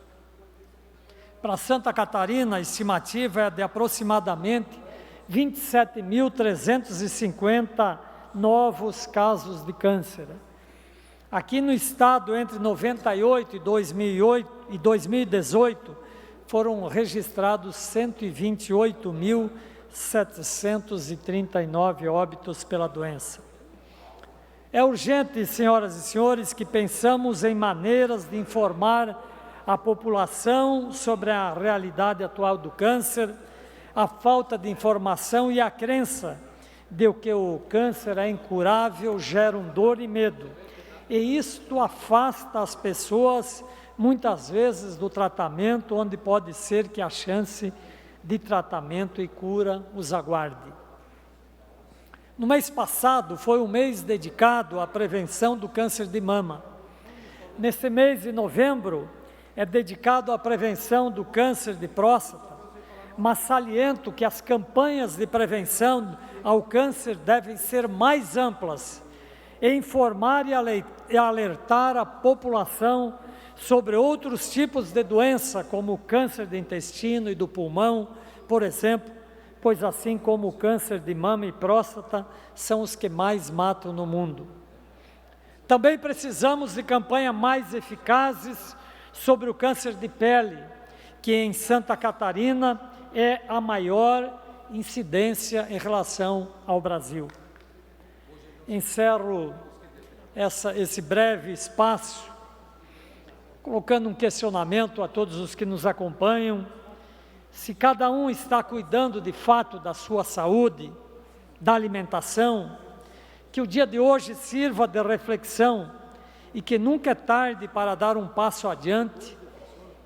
Para Santa Catarina, a estimativa é de aproximadamente 27.350 novos casos de câncer. Aqui no estado, entre 98 e 2018, foram registrados 128.739 óbitos pela doença. É urgente, senhoras e senhores, que pensamos em maneiras de informar a população sobre a realidade atual do câncer, a falta de informação e a crença de que o câncer é incurável geram dor e medo. E isto afasta as pessoas, muitas vezes, do tratamento, onde pode ser que a chance de tratamento e cura os aguarde. No mês passado, foi um mês dedicado à prevenção do câncer de mama. Neste mês de novembro, é dedicado à prevenção do câncer de próstata, mas saliento que as campanhas de prevenção ao câncer devem ser mais amplas, e informar e alertar a população sobre outros tipos de doença, como o câncer de intestino e do pulmão, por exemplo, pois assim como o câncer de mama e próstata são os que mais matam no mundo. Também precisamos de campanhas mais eficazes sobre o câncer de pele, que em Santa Catarina é a maior incidência em relação ao Brasil. Encerro esse breve espaço colocando um questionamento a todos os que nos acompanham: se cada um está cuidando de fato da sua saúde, da alimentação, que o dia de hoje sirva de reflexão e que nunca é tarde para dar um passo adiante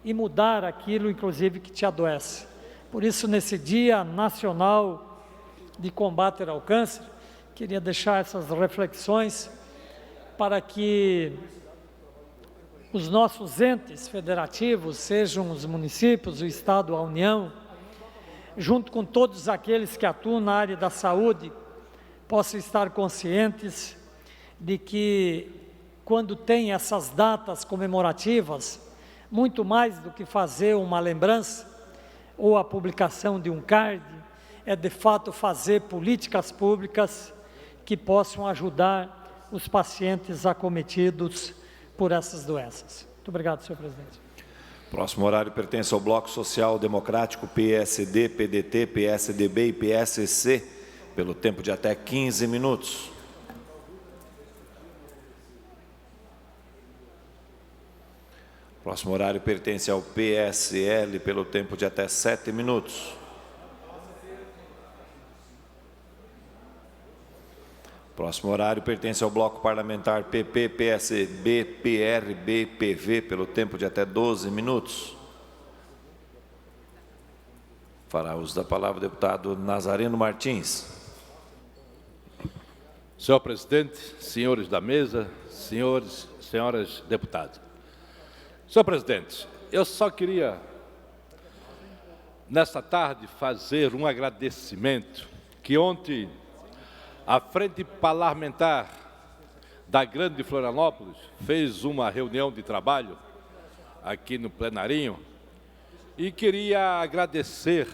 e mudar aquilo, inclusive, que te adoece. Por isso, nesse Dia Nacional de Combate ao Câncer, queria deixar essas reflexões para que os nossos entes federativos, sejam os municípios, o Estado, a União, junto com todos aqueles que atuam na área da saúde, possam estar conscientes de que, quando tem essas datas comemorativas, muito mais do que fazer uma lembrança ou a publicação de um card, é de fato fazer políticas públicas que possam ajudar os pacientes acometidos por essas doenças. Muito obrigado, senhor presidente. Próximo horário pertence ao Bloco Social Democrático, PSD, PDT, PSDB e PSC, pelo tempo de até 15 minutos. Próximo horário pertence ao PSL, pelo tempo de até 7 minutos. Próximo horário pertence ao Bloco Parlamentar PP, PSB, PRB, PV, pelo tempo de até 12 minutos. Fará uso da palavra o deputado Nazareno Martins. Senhor presidente, senhores da mesa, senhoras deputadas. Senhor presidente, eu só queria, nesta tarde, fazer um agradecimento que ontem a Frente Parlamentar da Grande Florianópolis fez uma reunião de trabalho aqui no plenarinho e queria agradecer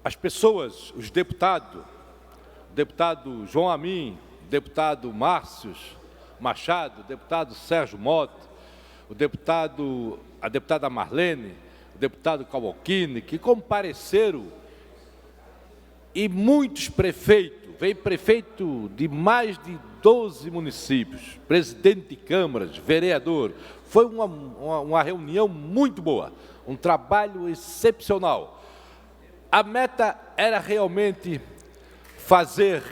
as pessoas, os deputados, o deputado João Amin, o deputado Márcio Machado, o deputado Sérgio Mota, a deputada Marlene, o deputado Cavalcini, que compareceram, e muitos prefeitos vem prefeito de mais de 12 municípios, presidente de câmaras, vereador. Foi uma reunião muito boa, um trabalho excepcional. A meta era realmente fazer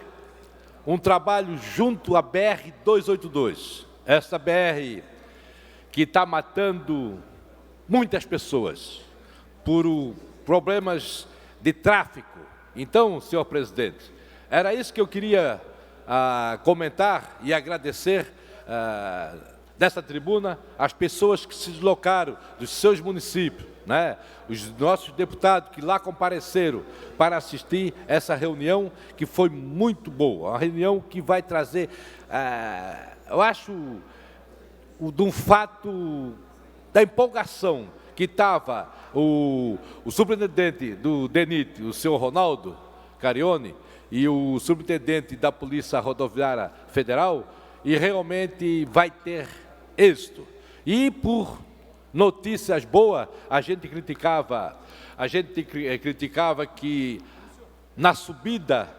um trabalho junto à BR-282, essa BR que está matando muitas pessoas por problemas de tráfico. Então, senhor presidente, era isso que eu queria comentar e agradecer dessa tribuna as pessoas que se deslocaram dos seus municípios, né? Os nossos deputados que lá compareceram para assistir essa reunião, que foi muito boa, uma reunião que vai trazer, eu acho, de um fato da empolgação que estava o superintendente do DENIT, o senhor Ronaldo Carione, e o superintendente da Polícia Rodoviária Federal, e realmente vai ter êxito. E por notícias boas, a gente criticava que na subida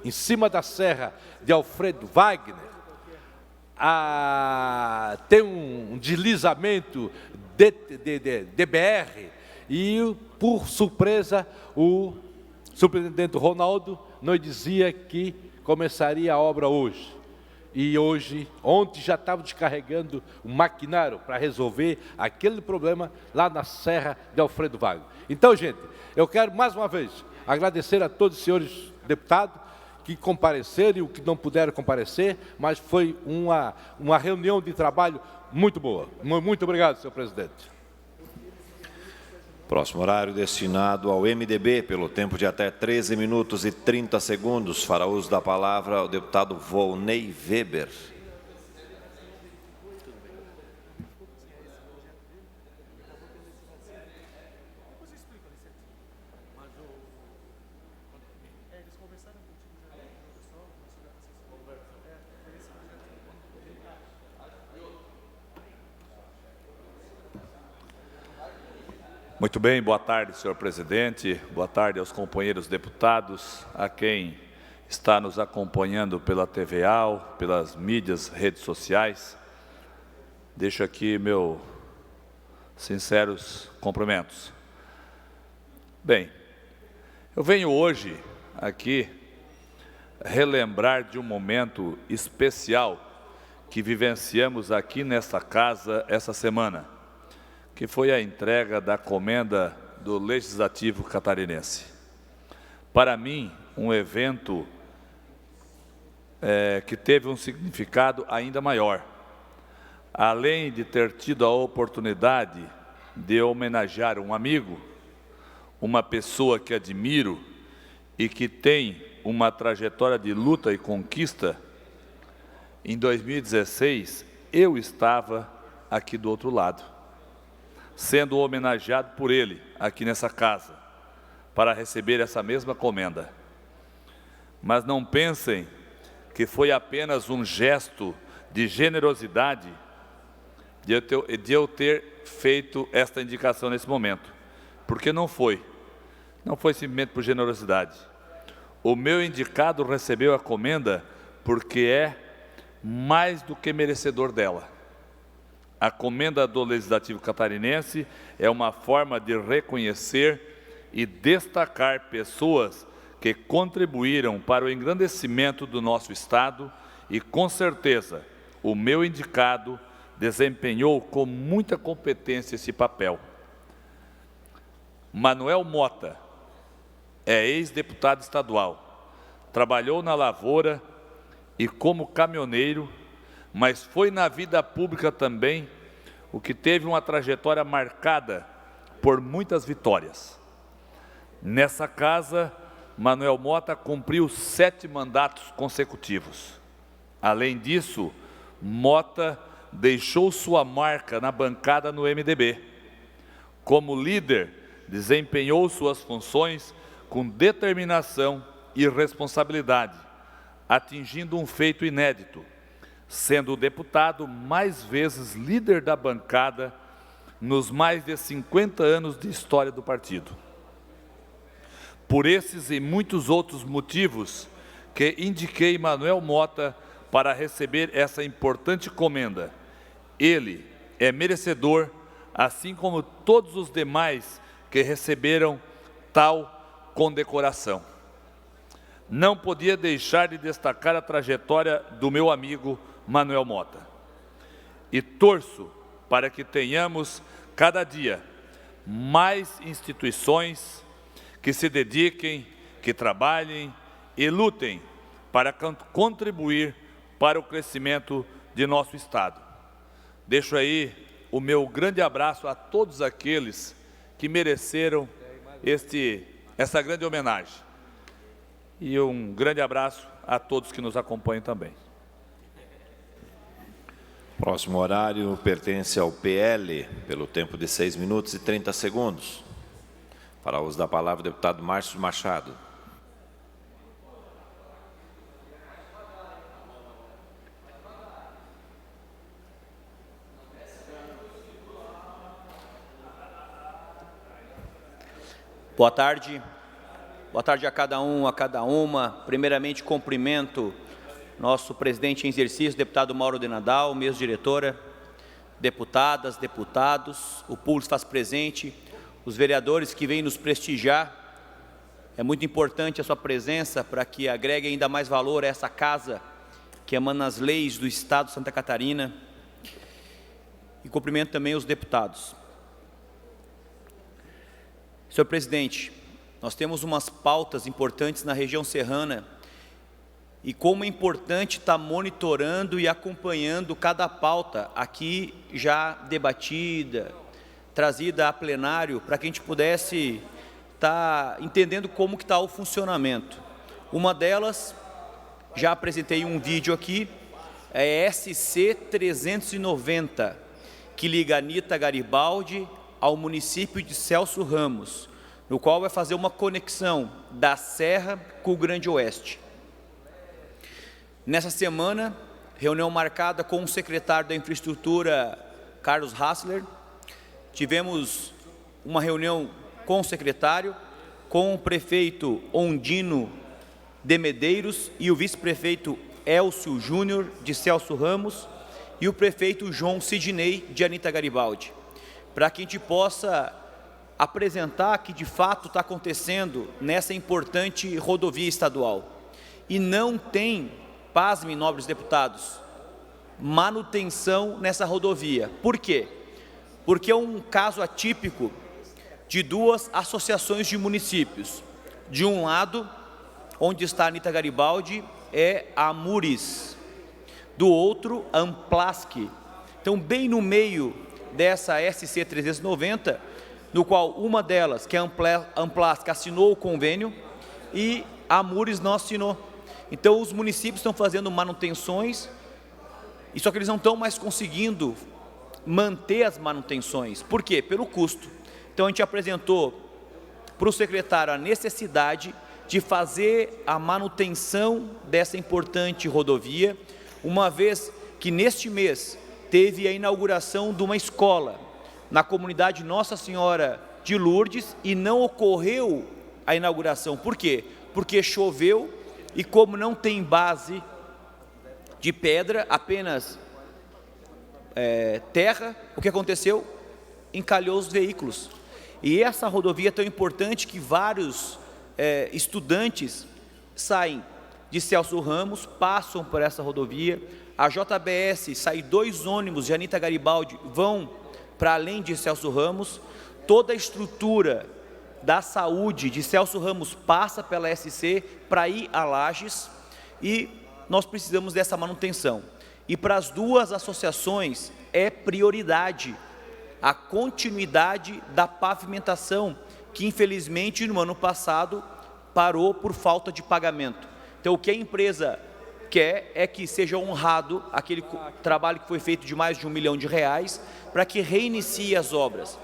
em cima da serra de Alfredo Wagner tem um deslizamento de BR, e por surpresa o superintendente Ronaldo nos dizia que começaria a obra hoje. E ontem já estava descarregando o maquinário para resolver aquele problema lá na Serra de Alfredo Wagner. Então, gente, eu quero mais uma vez agradecer a todos os senhores deputados que compareceram e os que não puderam comparecer, mas foi uma reunião de trabalho muito boa. Muito obrigado, senhor presidente. Próximo horário destinado ao MDB, pelo tempo de até 13 minutos e 30 segundos. Fará uso da palavra o deputado Volney Weber. Muito bem, boa tarde, senhor presidente, boa tarde aos companheiros deputados, a quem está nos acompanhando pela TVA, pelas mídias, redes sociais. Deixo aqui meus sinceros cumprimentos. Bem, eu venho hoje aqui relembrar de um momento especial que vivenciamos aqui nesta casa essa semana, que foi a entrega da comenda do Legislativo Catarinense. Para mim, um evento que teve um significado ainda maior. Além de ter tido a oportunidade de homenagear um amigo, uma pessoa que admiro e que tem uma trajetória de luta e conquista, em 2016, eu estava aqui do outro lado, sendo homenageado por ele aqui nessa casa, para receber essa mesma comenda. Mas não pensem que foi apenas um gesto de generosidade de eu ter feito esta indicação nesse momento, porque não foi simplesmente por generosidade. O meu indicado recebeu a comenda porque é mais do que merecedor dela. A comenda do Legislativo Catarinense é uma forma de reconhecer e destacar pessoas que contribuíram para o engrandecimento do nosso Estado e, com certeza, o meu indicado desempenhou com muita competência esse papel. Manuel Mota é ex-deputado estadual, trabalhou na lavoura e como caminhoneiro, mas foi na vida pública também o que teve uma trajetória marcada por muitas vitórias. Nessa casa, Manuel Mota cumpriu 7 mandatos consecutivos. Além disso, Mota deixou sua marca na bancada no MDB. Como líder, desempenhou suas funções com determinação e responsabilidade, atingindo um feito inédito, sendo o deputado mais vezes líder da bancada nos mais de 50 anos de história do partido. Por esses e muitos outros motivos que indiquei Manuel Mota para receber essa importante comenda. Ele é merecedor, assim como todos os demais que receberam tal condecoração. Não podia deixar de destacar a trajetória do meu amigo Manuel Mota. E torço para que tenhamos, cada dia, mais instituições que se dediquem, que trabalhem e lutem para contribuir para o crescimento de nosso Estado. Deixo aí o meu grande abraço a todos aqueles que mereceram essa grande homenagem. E um grande abraço a todos que nos acompanham também. Próximo horário pertence ao PL, pelo tempo de 6 minutos e 30 segundos. Para uso da palavra, o deputado Márcio Machado. Boa tarde. Boa tarde a cada um, a cada uma. Primeiramente, cumprimento nosso presidente em exercício, deputado Mauro de Nadal, mesa diretora, deputadas, deputados, o público faz presente, os vereadores que vêm nos prestigiar. É muito importante a sua presença para que agregue ainda mais valor a essa casa que emana as leis do Estado de Santa Catarina. E cumprimento também os deputados. Senhor presidente, nós temos umas pautas importantes na região serrana e como é importante estar monitorando e acompanhando cada pauta aqui já debatida, trazida a plenário, para que a gente pudesse estar entendendo como que está o funcionamento. Uma delas, já apresentei um vídeo aqui, é SC 390, que liga Anita Garibaldi ao município de Celso Ramos, no qual vai fazer uma conexão da Serra com o Grande Oeste. Nessa semana, reunião marcada com o secretário da Infraestrutura, Carlos Hassler, tivemos uma reunião com o secretário, com o prefeito Ondino de Medeiros e o vice-prefeito Elcio Júnior de Celso Ramos e o prefeito João Sidney de Anita Garibaldi, para que a gente possa apresentar que de fato está acontecendo nessa importante rodovia estadual. E não tem, pasmem, nobres deputados, manutenção nessa rodovia. Por quê? Porque é um caso atípico de duas associações de municípios. De um lado, onde está a Anita Garibaldi, é a Amuris. Do outro, a Amplask. Então, bem no meio dessa SC 390, no qual uma delas, que é a Amplask, assinou o convênio e a Amuris não assinou. Então, os municípios estão fazendo manutenções, e só que eles não estão mais conseguindo manter as manutenções. Por quê? Pelo custo. Então, a gente apresentou para o secretário a necessidade de fazer a manutenção dessa importante rodovia, uma vez que neste mês teve a inauguração de uma escola na comunidade Nossa Senhora de Lourdes e não ocorreu a inauguração. Por quê? Porque choveu e como não tem base de pedra, apenas terra, o que aconteceu? Encalhou os veículos. E essa rodovia é tão importante que vários estudantes saem de Celso Ramos, passam por essa rodovia. A JBS, sai 2 ônibus de Anita Garibaldi, vão para além de Celso Ramos. Toda a estrutura da saúde de Celso Ramos passa pela SC para ir a Lages e nós precisamos dessa manutenção. E para as duas associações é prioridade a continuidade da pavimentação, que infelizmente no ano passado parou por falta de pagamento. Então o que a empresa quer é que seja honrado aquele trabalho que foi feito de mais de R$1 milhão para que reinicie as obras.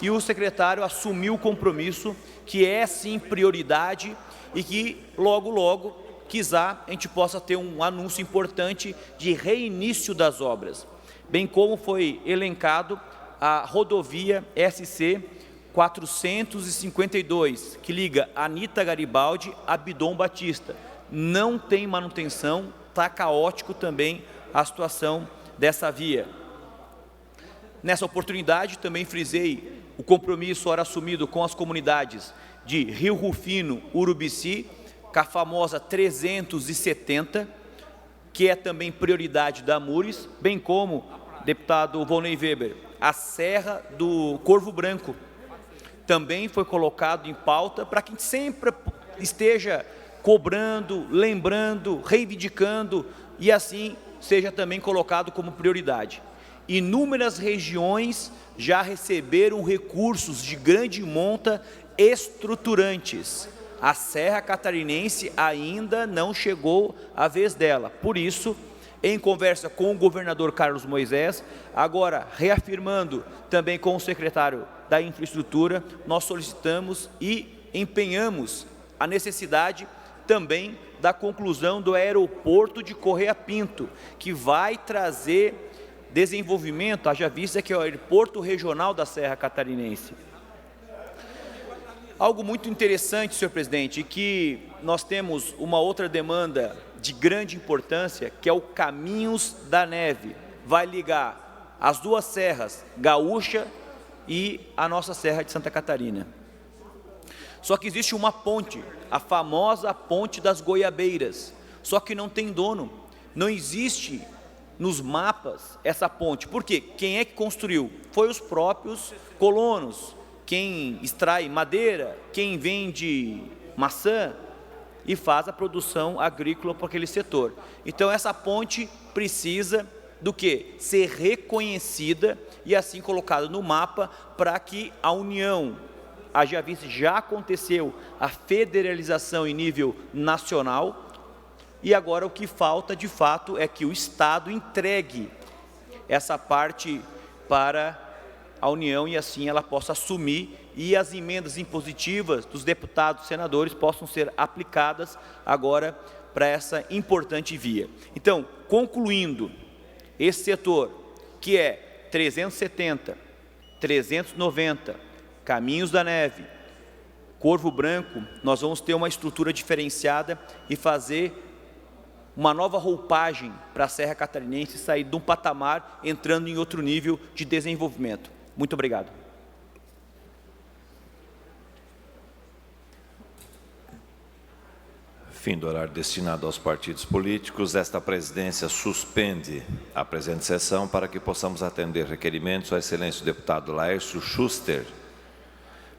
E o secretário assumiu o compromisso que é sim prioridade e que logo, logo, quizá a gente possa ter um anúncio importante de reinício das obras, bem como foi elencado a rodovia SC 452, que liga Anita Garibaldi a Bidon Batista, não tem manutenção, está caótico também a situação dessa via. Nessa oportunidade, também frisei o compromisso ora assumido com as comunidades de Rio Rufino, Urubici, com a famosa 370, que é também prioridade da AMURES, bem como, deputado Volney Weber, a Serra do Corvo Branco, também foi colocado em pauta para que sempre esteja cobrando, lembrando, reivindicando e assim seja também colocado como prioridade. Inúmeras regiões já receberam recursos de grande monta estruturantes. A Serra Catarinense ainda não chegou a vez dela. Por isso, em conversa com o governador Carlos Moisés, agora reafirmando também com o secretário da Infraestrutura, nós solicitamos e empenhamos a necessidade também da conclusão do aeroporto de Correia Pinto, que vai trazer desenvolvimento, haja vista que é o aeroporto regional da Serra Catarinense. Algo muito interessante, senhor presidente, que nós temos uma outra demanda de grande importância, que é o Caminhos da Neve. Vai ligar as duas serras, Gaúcha e a nossa Serra de Santa Catarina. Só que existe uma ponte, a famosa Ponte das Goiabeiras, só que não tem dono, não existe nos mapas essa ponte. Por quê? Quem é que construiu? Foi os próprios colonos, quem extrai madeira, quem vende maçã e faz a produção agrícola para aquele setor. Então essa ponte precisa do quê? Ser reconhecida e assim colocada no mapa para que a União, haja vista, já aconteceu a federalização em nível nacional e agora o que falta de fato é que o Estado entregue essa parte para a União e assim ela possa assumir e as emendas impositivas dos deputados e senadores possam ser aplicadas agora para essa importante via. Então, concluindo, esse setor que é 370, 390, Caminhos da Neve, Corvo Branco, nós vamos ter uma estrutura diferenciada e fazer uma nova roupagem para a Serra Catarinense sair de um patamar entrando em outro nível de desenvolvimento. Muito obrigado. Fim do horário destinado aos partidos políticos. Esta presidência suspende a presente sessão para que possamos atender requerimentos ao excelência deputado Laércio Schuster,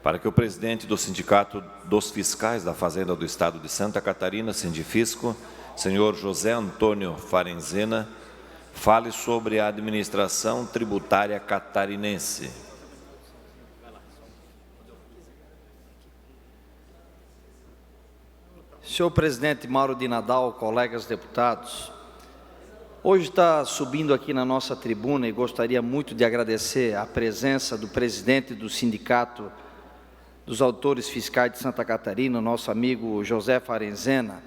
para que o presidente do Sindicato dos Fiscais da Fazenda do Estado de Santa Catarina, Sindifisco, senhor José Antônio Farenzena, fale sobre a administração tributária catarinense. Senhor presidente Mauro de Nadal, colegas deputados, hoje está subindo aqui na nossa tribuna e gostaria muito de agradecer a presença do presidente do Sindicato dos Auditores Fiscais de Santa Catarina, nosso amigo José Farenzena,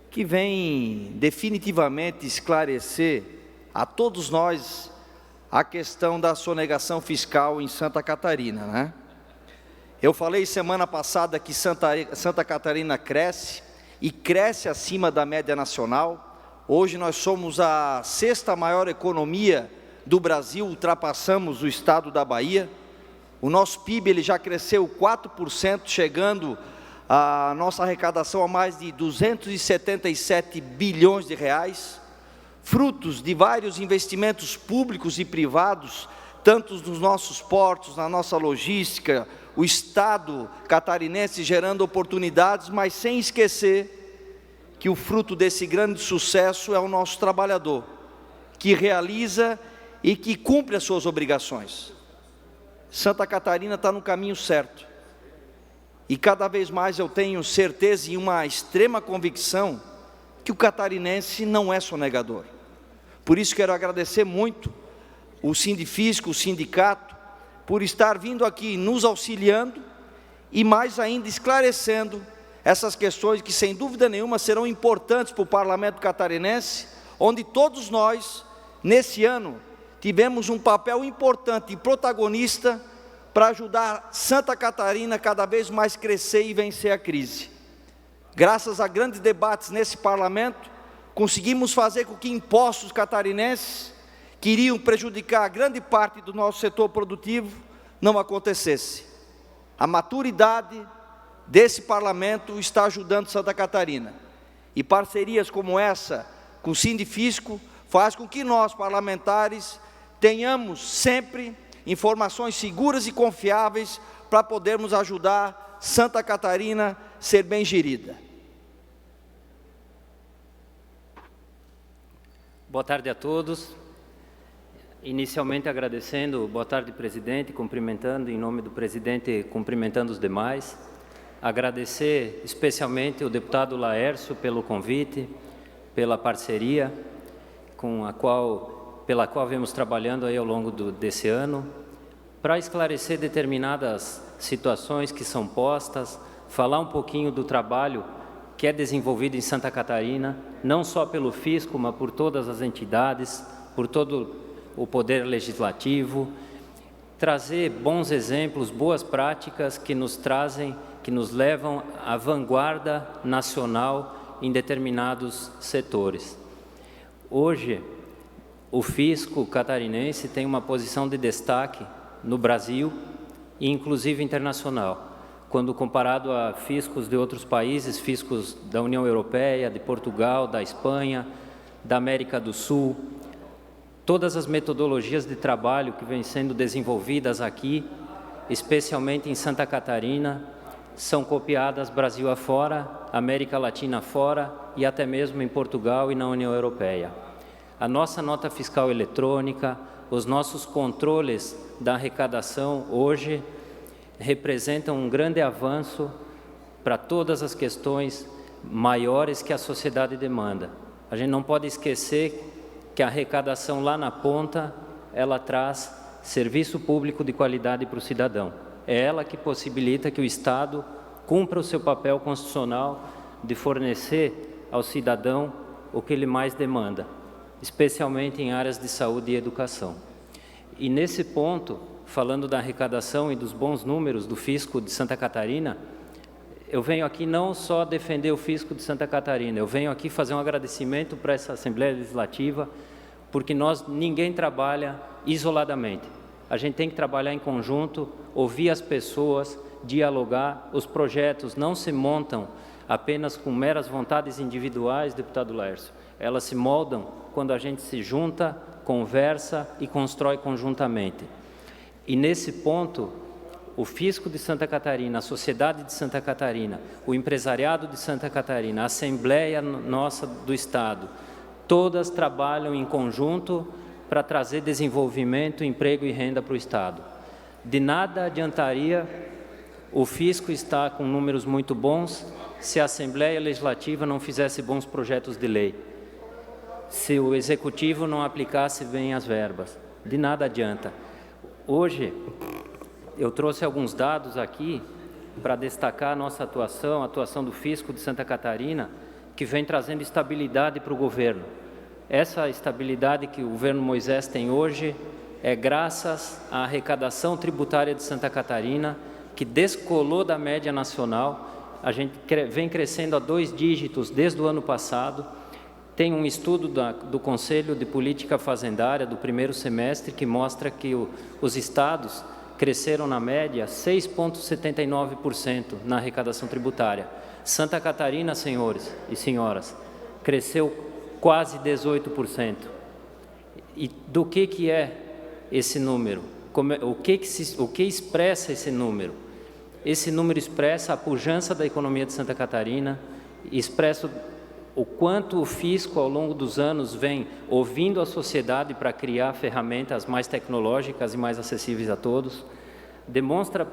que vem definitivamente esclarecer a todos nós a questão da sonegação fiscal em Santa Catarina, né? Eu falei semana passada que Santa Catarina cresce e cresce acima da média nacional. Hoje nós somos a 6ª maior economia do Brasil, ultrapassamos o estado da Bahia. O nosso PIB ele já cresceu 4%, chegando a nossa arrecadação a mais de 277 bilhões de reais, frutos de vários investimentos públicos e privados, tanto nos nossos portos, na nossa logística, o Estado catarinense gerando oportunidades, mas sem esquecer que o fruto desse grande sucesso é o nosso trabalhador, que realiza e que cumpre as suas obrigações. Santa Catarina está no caminho certo. E cada vez mais eu tenho certeza e uma extrema convicção que o catarinense não é sonegador. Por isso quero agradecer muito o Sindifisco, o sindicato, por estar vindo aqui nos auxiliando e mais ainda esclarecendo essas questões que sem dúvida nenhuma serão importantes para o Parlamento catarinense, onde todos nós, nesse ano, tivemos um papel importante e protagonista para ajudar Santa Catarina cada vez mais crescer e vencer a crise. Graças a grandes debates nesse parlamento, conseguimos fazer com que impostos catarinenses, que iriam prejudicar grande parte do nosso setor produtivo, não acontecesse. A maturidade desse parlamento está ajudando Santa Catarina. E parcerias como essa, com o Sindifisco, faz com que nós, parlamentares, tenhamos sempre informações seguras e confiáveis para podermos ajudar Santa Catarina a ser bem gerida. Boa tarde a todos. Inicialmente agradecendo, boa tarde, presidente, cumprimentando, em nome do presidente, cumprimentando os demais. Agradecer especialmente o deputado Laércio pelo convite, pela parceria pela qual vemos trabalhando aí ao longo desse ano, para esclarecer determinadas situações que são postas, falar um pouquinho do trabalho que é desenvolvido em Santa Catarina, não só pelo Fisco, mas por todas as entidades, por todo o Poder Legislativo, trazer bons exemplos, boas práticas que nos levam à vanguarda nacional em determinados setores. Hoje, o Fisco catarinense tem uma posição de destaque no Brasil e inclusive internacional, quando comparado a fiscos de outros países, fiscos da União Europeia, de Portugal, da Espanha, da América do Sul. Todas as metodologias de trabalho que vêm sendo desenvolvidas aqui, especialmente em Santa Catarina, são copiadas Brasil afora, América Latina afora e até mesmo em Portugal e na União Europeia. A nossa nota fiscal eletrônica, os nossos controles da arrecadação hoje representam um grande avanço para todas as questões maiores que a sociedade demanda. A gente não pode esquecer que a arrecadação lá na ponta, ela traz serviço público de qualidade para o cidadão. É ela que possibilita que o Estado cumpra o seu papel constitucional de fornecer ao cidadão o que ele mais demanda, especialmente em áreas de saúde e educação. E nesse ponto, falando da arrecadação e dos bons números do Fisco de Santa Catarina, eu venho aqui não só defender o Fisco de Santa Catarina, eu venho aqui fazer um agradecimento para essa Assembleia Legislativa, porque ninguém trabalha isoladamente. A gente tem que trabalhar em conjunto, ouvir as pessoas, dialogar. Os projetos não se montam apenas com meras vontades individuais, deputado Laércio. Elas se moldam quando a gente se junta, conversa e constrói conjuntamente. E nesse ponto, o Fisco de Santa Catarina, a sociedade de Santa Catarina, o empresariado de Santa Catarina, a Assembleia nossa do Estado, todas trabalham em conjunto para trazer desenvolvimento, emprego e renda para o Estado. De nada adiantaria o Fisco estar com números muito bons se a Assembleia Legislativa não fizesse bons projetos de lei, se o Executivo não aplicasse bem as verbas. De nada adianta. Hoje, eu trouxe alguns dados aqui para destacar a nossa atuação, a atuação do Fisco de Santa Catarina, que vem trazendo estabilidade para o governo. Essa estabilidade que o governo Moisés tem hoje é graças à arrecadação tributária de Santa Catarina, que descolou da média nacional. A gente vem crescendo a 2 dígitos desde o ano passado. Tem um estudo do Conselho de Política Fazendária do primeiro semestre que mostra que os estados cresceram na média 6,79% na arrecadação tributária. Santa Catarina, senhores e senhoras, cresceu quase 18%. E do que é esse número? O que expressa esse número? Esse número expressa a pujança da economia de Santa Catarina, expressa o quanto o Fisco, ao longo dos anos, vem ouvindo a sociedade para criar ferramentas mais tecnológicas e mais acessíveis a todos. Demonstra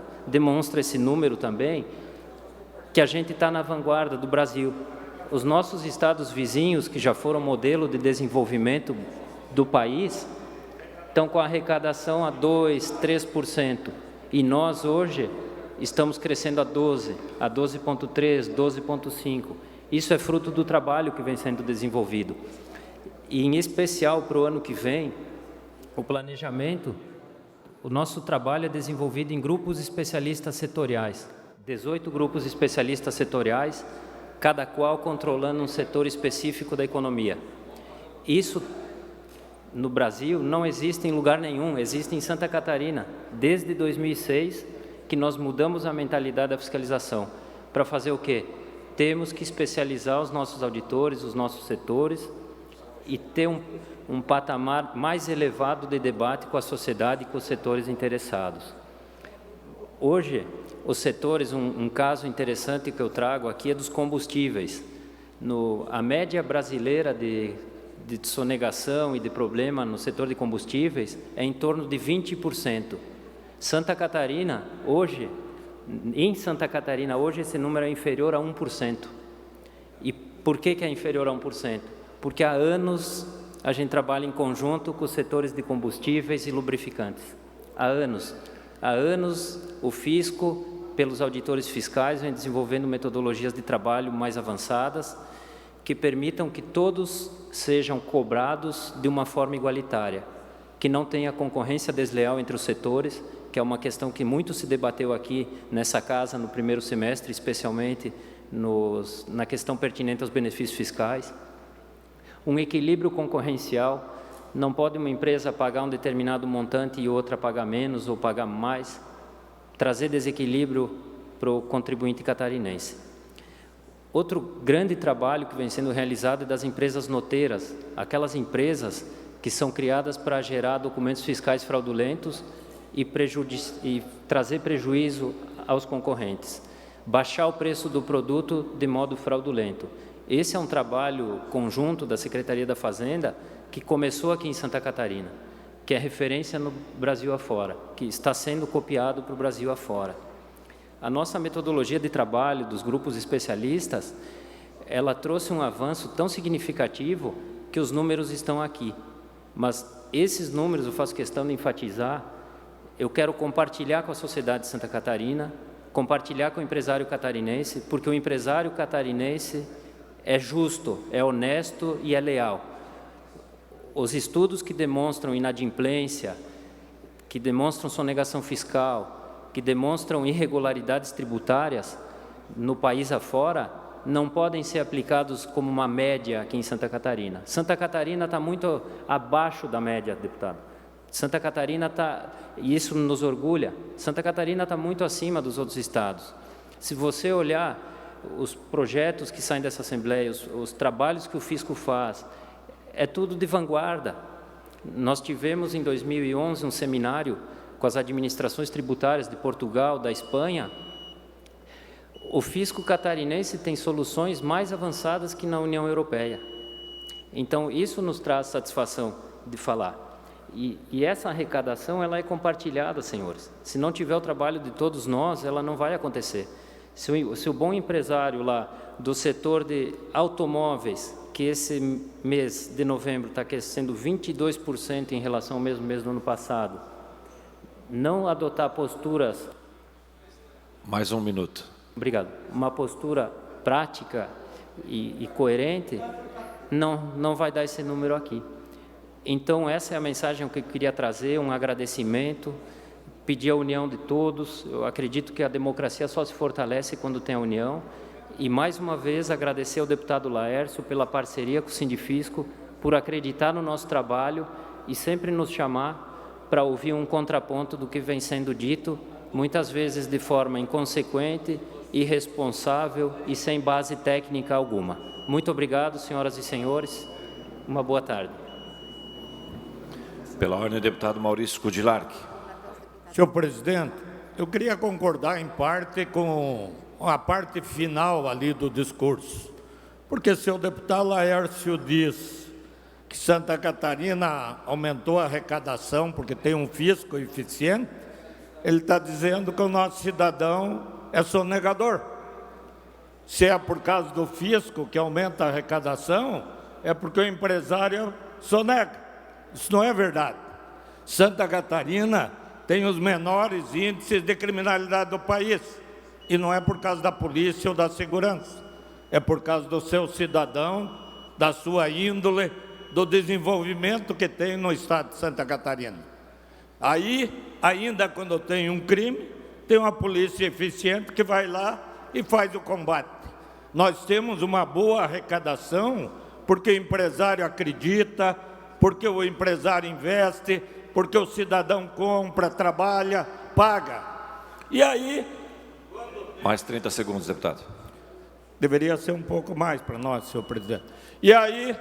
esse número também que a gente está na vanguarda do Brasil. Os nossos estados vizinhos, que já foram modelo de desenvolvimento do país, estão com a arrecadação a 2%, 3%. E nós, hoje, estamos crescendo a 12,3%, 12,5%. Isso é fruto do trabalho que vem sendo desenvolvido. E, em especial, para o ano que vem, o planejamento, o nosso trabalho é desenvolvido em grupos especialistas setoriais. 18 grupos especialistas setoriais, cada qual controlando um setor específico da economia. Isso, no Brasil, não existe em lugar nenhum, existe em Santa Catarina, desde 2006, que nós mudamos a mentalidade da fiscalização. Para fazer o quê? Temos que especializar os nossos auditores, os nossos setores, e ter um patamar mais elevado de debate com a sociedade e com os setores interessados. Hoje, os setores, um caso interessante que eu trago aqui é dos combustíveis. A média brasileira de sonegação e de problema no setor de combustíveis é em torno de 20%. Santa Catarina, hoje, esse número é inferior a 1%. E por que é inferior a 1%? Porque há anos a gente trabalha em conjunto com os setores de combustíveis e lubrificantes. Há anos o fisco, pelos auditores fiscais, vem desenvolvendo metodologias de trabalho mais avançadas que permitam que todos sejam cobrados de uma forma igualitária, que não tenha concorrência desleal entre os setores, que é uma questão que muito se debateu aqui nessa casa no primeiro semestre, especialmente na questão pertinente aos benefícios fiscais. Um equilíbrio concorrencial, não pode uma empresa pagar um determinado montante e outra pagar menos ou pagar mais, trazer desequilíbrio para o contribuinte catarinense. Outro grande trabalho que vem sendo realizado é das empresas noteiras, aquelas empresas que são criadas para gerar documentos fiscais fraudulentos e trazer prejuízo aos concorrentes, baixar o preço do produto de modo fraudulento. Esse é um trabalho conjunto da Secretaria da Fazenda que começou aqui em Santa Catarina, que é referência no Brasil afora, que está sendo copiado para o Brasil afora. A nossa metodologia de trabalho dos grupos especialistas, ela trouxe um avanço tão significativo que os números estão aqui. Mas esses números, eu faço questão de enfatizar, eu quero compartilhar com a sociedade de Santa Catarina, compartilhar com o empresário catarinense, porque o empresário catarinense é justo, é honesto e é leal. Os estudos que demonstram inadimplência, que demonstram sonegação fiscal, que demonstram irregularidades tributárias no país afora, não podem ser aplicados como uma média aqui em Santa Catarina. Santa Catarina está muito abaixo da média, deputado. Santa Catarina está, e isso nos orgulha, Santa Catarina está muito acima dos outros estados. Se você olhar os projetos que saem dessa Assembleia, os trabalhos que o fisco faz, é tudo de vanguarda. Nós tivemos em 2011 um seminário com as administrações tributárias de Portugal, da Espanha. O fisco catarinense tem soluções mais avançadas que na União Europeia. Então, isso nos traz satisfação de falar. E essa arrecadação, ela é compartilhada, senhores. Se não tiver o trabalho de todos nós, ela não vai acontecer. Se o bom empresário lá do setor de automóveis, que esse mês de novembro está crescendo 22% em relação ao mesmo mês do ano passado, não adotar posturas... Mais um minuto. Obrigado. Uma postura prática e coerente, não vai dar esse número aqui. Então, essa é a mensagem que eu queria trazer, um agradecimento, pedir a união de todos. Eu acredito que a democracia só se fortalece quando tem a união. E, mais uma vez, agradecer ao deputado Laércio pela parceria com o Sindifisco, por acreditar no nosso trabalho e sempre nos chamar para ouvir um contraponto do que vem sendo dito, muitas vezes de forma inconsequente, irresponsável e sem base técnica alguma. Muito obrigado, senhoras e senhores. Uma boa tarde. Pela ordem, deputado Maurício Kudilark. Senhor presidente, eu queria concordar em parte com a parte final ali do discurso, porque se o deputado Laércio diz que Santa Catarina aumentou a arrecadação porque tem um fisco eficiente, ele está dizendo que o nosso cidadão é sonegador. Se é por causa do fisco que aumenta a arrecadação, é porque o empresário sonega. Isso não é verdade. Santa Catarina tem os menores índices de criminalidade do país. E não é por causa da polícia ou da segurança. É por causa do seu cidadão, da sua índole, do desenvolvimento que tem no estado de Santa Catarina. Aí, ainda quando tem um crime, tem uma polícia eficiente que vai lá e faz o combate. Nós temos uma boa arrecadação porque o empresário acredita, porque o empresário investe, porque o cidadão compra, trabalha, paga. E aí... Mais 30 segundos, deputado. Deveria ser um pouco mais para nós, senhor presidente. E aí,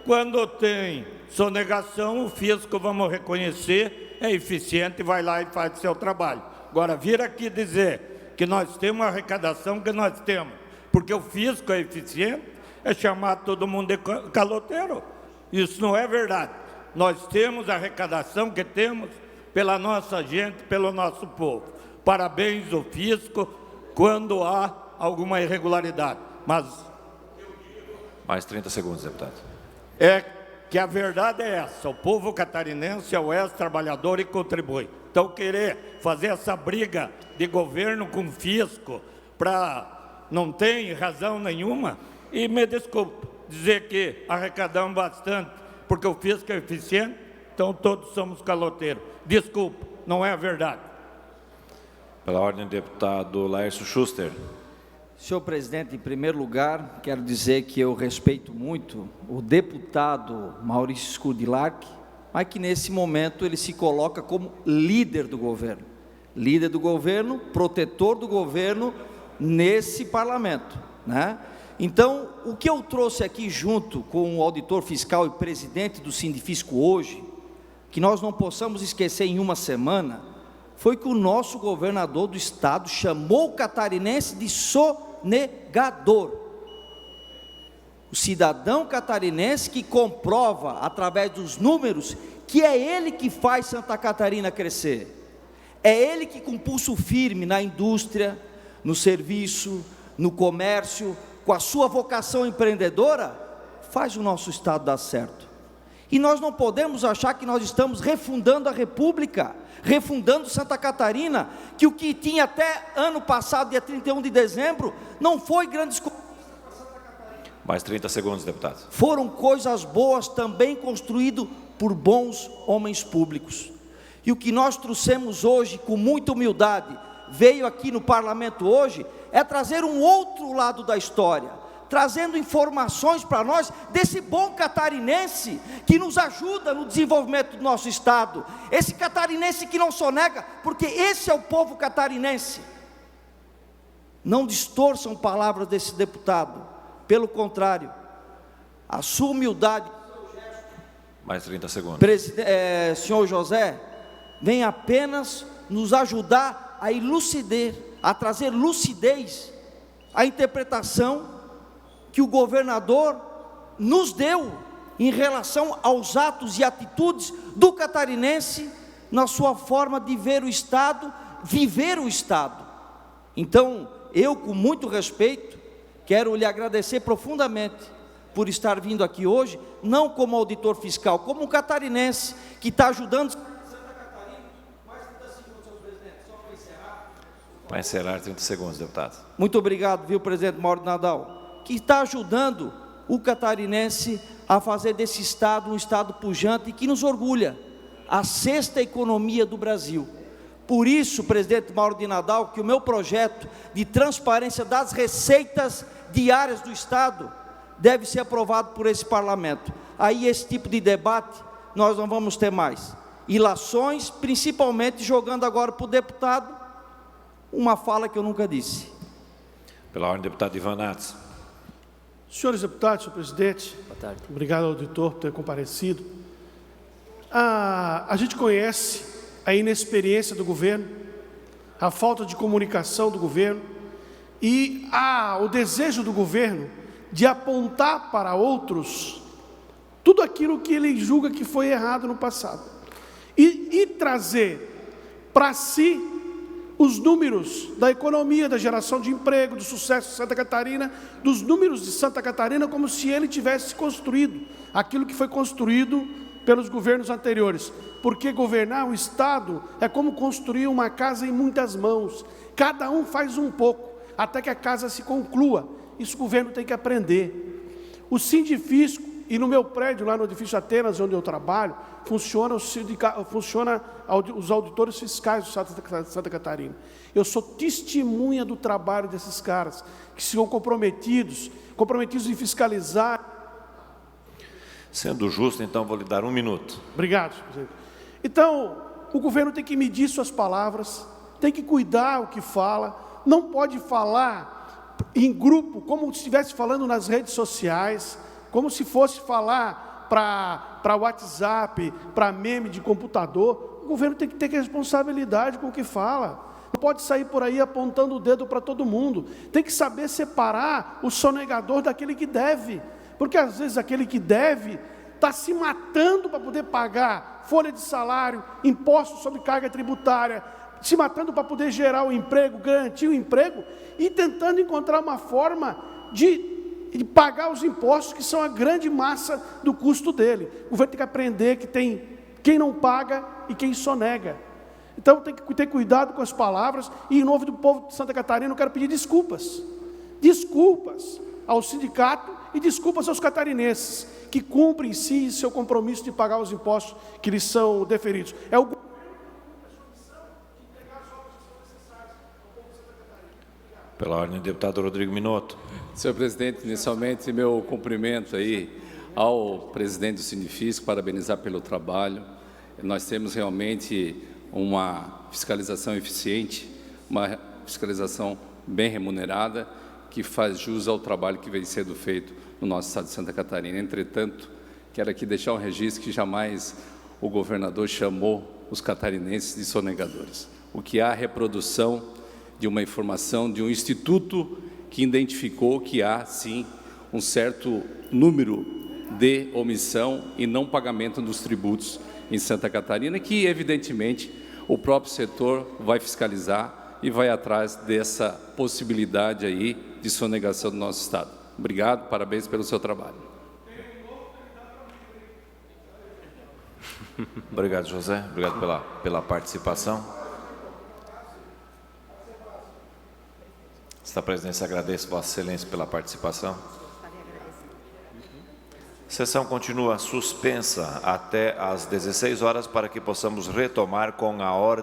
quando tem sonegação, o fisco, vamos reconhecer, é eficiente e vai lá e faz o seu trabalho. Agora, vir aqui dizer que nós temos a arrecadação que nós temos, porque o fisco é eficiente, é chamar todo mundo de caloteiro. Isso não é verdade. Nós temos a arrecadação que temos pela nossa gente, pelo nosso povo. Parabéns ao fisco quando há alguma irregularidade. Mas... Mais 30 segundos, deputado. É que a verdade é essa. O povo catarinense é o ex-trabalhador e contribui. Então, querer fazer essa briga de governo com fisco para... não tem razão nenhuma. E me desculpe dizer que arrecadamos bastante porque o fisco é eficiente, então todos somos caloteiros. Desculpe, não é a verdade. Pela ordem, deputado Laércio Schuster. Senhor presidente, em primeiro lugar, quero dizer que eu respeito muito o deputado Maurício Scurdilac, mas que nesse momento ele se coloca como líder do governo. Líder do governo, protetor do governo nesse parlamento, né? Então, o que eu trouxe aqui junto com o auditor fiscal e presidente do Sindifisco hoje, que nós não possamos esquecer em uma semana, foi que o nosso governador do estado chamou o catarinense de sonegador. O cidadão catarinense que comprova, através dos números, que é ele que faz Santa Catarina crescer. É ele que, com pulso firme na indústria, no serviço, no comércio, com a sua vocação empreendedora, faz o nosso estado dar certo. E nós não podemos achar que nós estamos refundando a República, refundando Santa Catarina, que o que tinha até ano passado, dia 31 de dezembro, não foi grandes coisas. Mais 30 segundos, deputado. Foram coisas boas também construídas por bons homens públicos. E o que nós trouxemos hoje, com muita humildade, veio aqui no parlamento hoje, é trazer um outro lado da história, trazendo informações para nós desse bom catarinense que nos ajuda no desenvolvimento do nosso estado, esse catarinense que não sonega, porque esse é o povo catarinense. Não distorçam palavras desse deputado, pelo contrário, a sua humildade. Mais 30 segundos. Senhor José, vem apenas nos ajudar a elucidar, a trazer lucidez à interpretação que o governador nos deu em relação aos atos e atitudes do catarinense na sua forma de ver o estado, viver o estado. Então, eu, com muito respeito, quero lhe agradecer profundamente por estar vindo aqui hoje, não como auditor fiscal, como um catarinense que está ajudando. Vai encerrar 30 segundos, deputado. Muito obrigado, viu, presidente Mauro Nadal, que está ajudando o catarinense a fazer desse estado um estado pujante e que nos orgulha, a sexta economia do Brasil. Por isso, presidente Mauro de Nadal, que o meu projeto de transparência das receitas diárias do estado deve ser aprovado por esse parlamento. Aí esse tipo de debate nós não vamos ter mais. Ilações, principalmente jogando agora para o deputado uma fala que eu nunca disse. Pela ordem, deputado Ivan Nats. Senhores deputados, senhor presidente, boa tarde. Obrigado ao auditor por ter comparecido. A gente conhece a inexperiência do governo, a falta de comunicação do governo e o desejo do governo de apontar para outros tudo aquilo que ele julga que foi errado no passado e trazer para si os números da economia, da geração de emprego, do sucesso de Santa Catarina, dos números de Santa Catarina, como se ele tivesse construído aquilo que foi construído pelos governos anteriores. Porque governar o estado é como construir uma casa em muitas mãos. Cada um faz um pouco, até que a casa se conclua. Isso o governo tem que aprender. O Sindifisco E no meu prédio, lá no edifício Atenas, onde eu trabalho, funciona os auditores fiscais do Estado de Santa Catarina. Eu sou testemunha do trabalho desses caras, que são comprometidos em fiscalizar. Sendo justo, então, vou lhe dar 1 minuto. Obrigado, senhor presidente. Então, o governo tem que medir suas palavras, tem que cuidar o que fala, não pode falar em grupo, como se estivesse falando nas redes sociais, como se fosse falar para WhatsApp, para meme de computador. O governo tem que ter responsabilidade com o que fala. Não pode sair por aí apontando o dedo para todo mundo. Tem que saber separar o sonegador daquele que deve. Porque às vezes aquele que deve está se matando para poder pagar folha de salário, impostos sobre carga tributária, se matando para poder gerar o emprego, garantir o emprego e tentando encontrar uma forma de pagar os impostos, que são a grande massa do custo dele. O governo tem que aprender que tem quem não paga e quem sonega. Então tem que ter cuidado com as palavras, e em nome do povo de Santa Catarina eu quero pedir desculpas. Desculpas ao sindicato e desculpas aos catarinenses, que cumprem em si seu compromisso de pagar os impostos que lhes são deferidos. É o Pela ordem, deputado Rodrigo Minotto. Senhor presidente, inicialmente meu cumprimento aí ao presidente do Sindifisco, parabenizar pelo trabalho. Nós temos realmente uma fiscalização eficiente, uma fiscalização bem remunerada, que faz jus ao trabalho que vem sendo feito no nosso estado de Santa Catarina. Entretanto, quero aqui deixar um registro que jamais o governador chamou os catarinenses de sonegadores. O que há é a reprodução de uma informação de um instituto que identificou que há, sim, um certo número de omissão e não pagamento dos tributos em Santa Catarina, que, evidentemente, o próprio setor vai fiscalizar e vai atrás dessa possibilidade aí de sonegação do nosso Estado. Obrigado, parabéns pelo seu trabalho. Obrigado, José. Obrigado pela participação. Esta presidência agradece Vossa Excelência pela participação. A sessão continua suspensa até às 16 horas para que possamos retomar com a ordem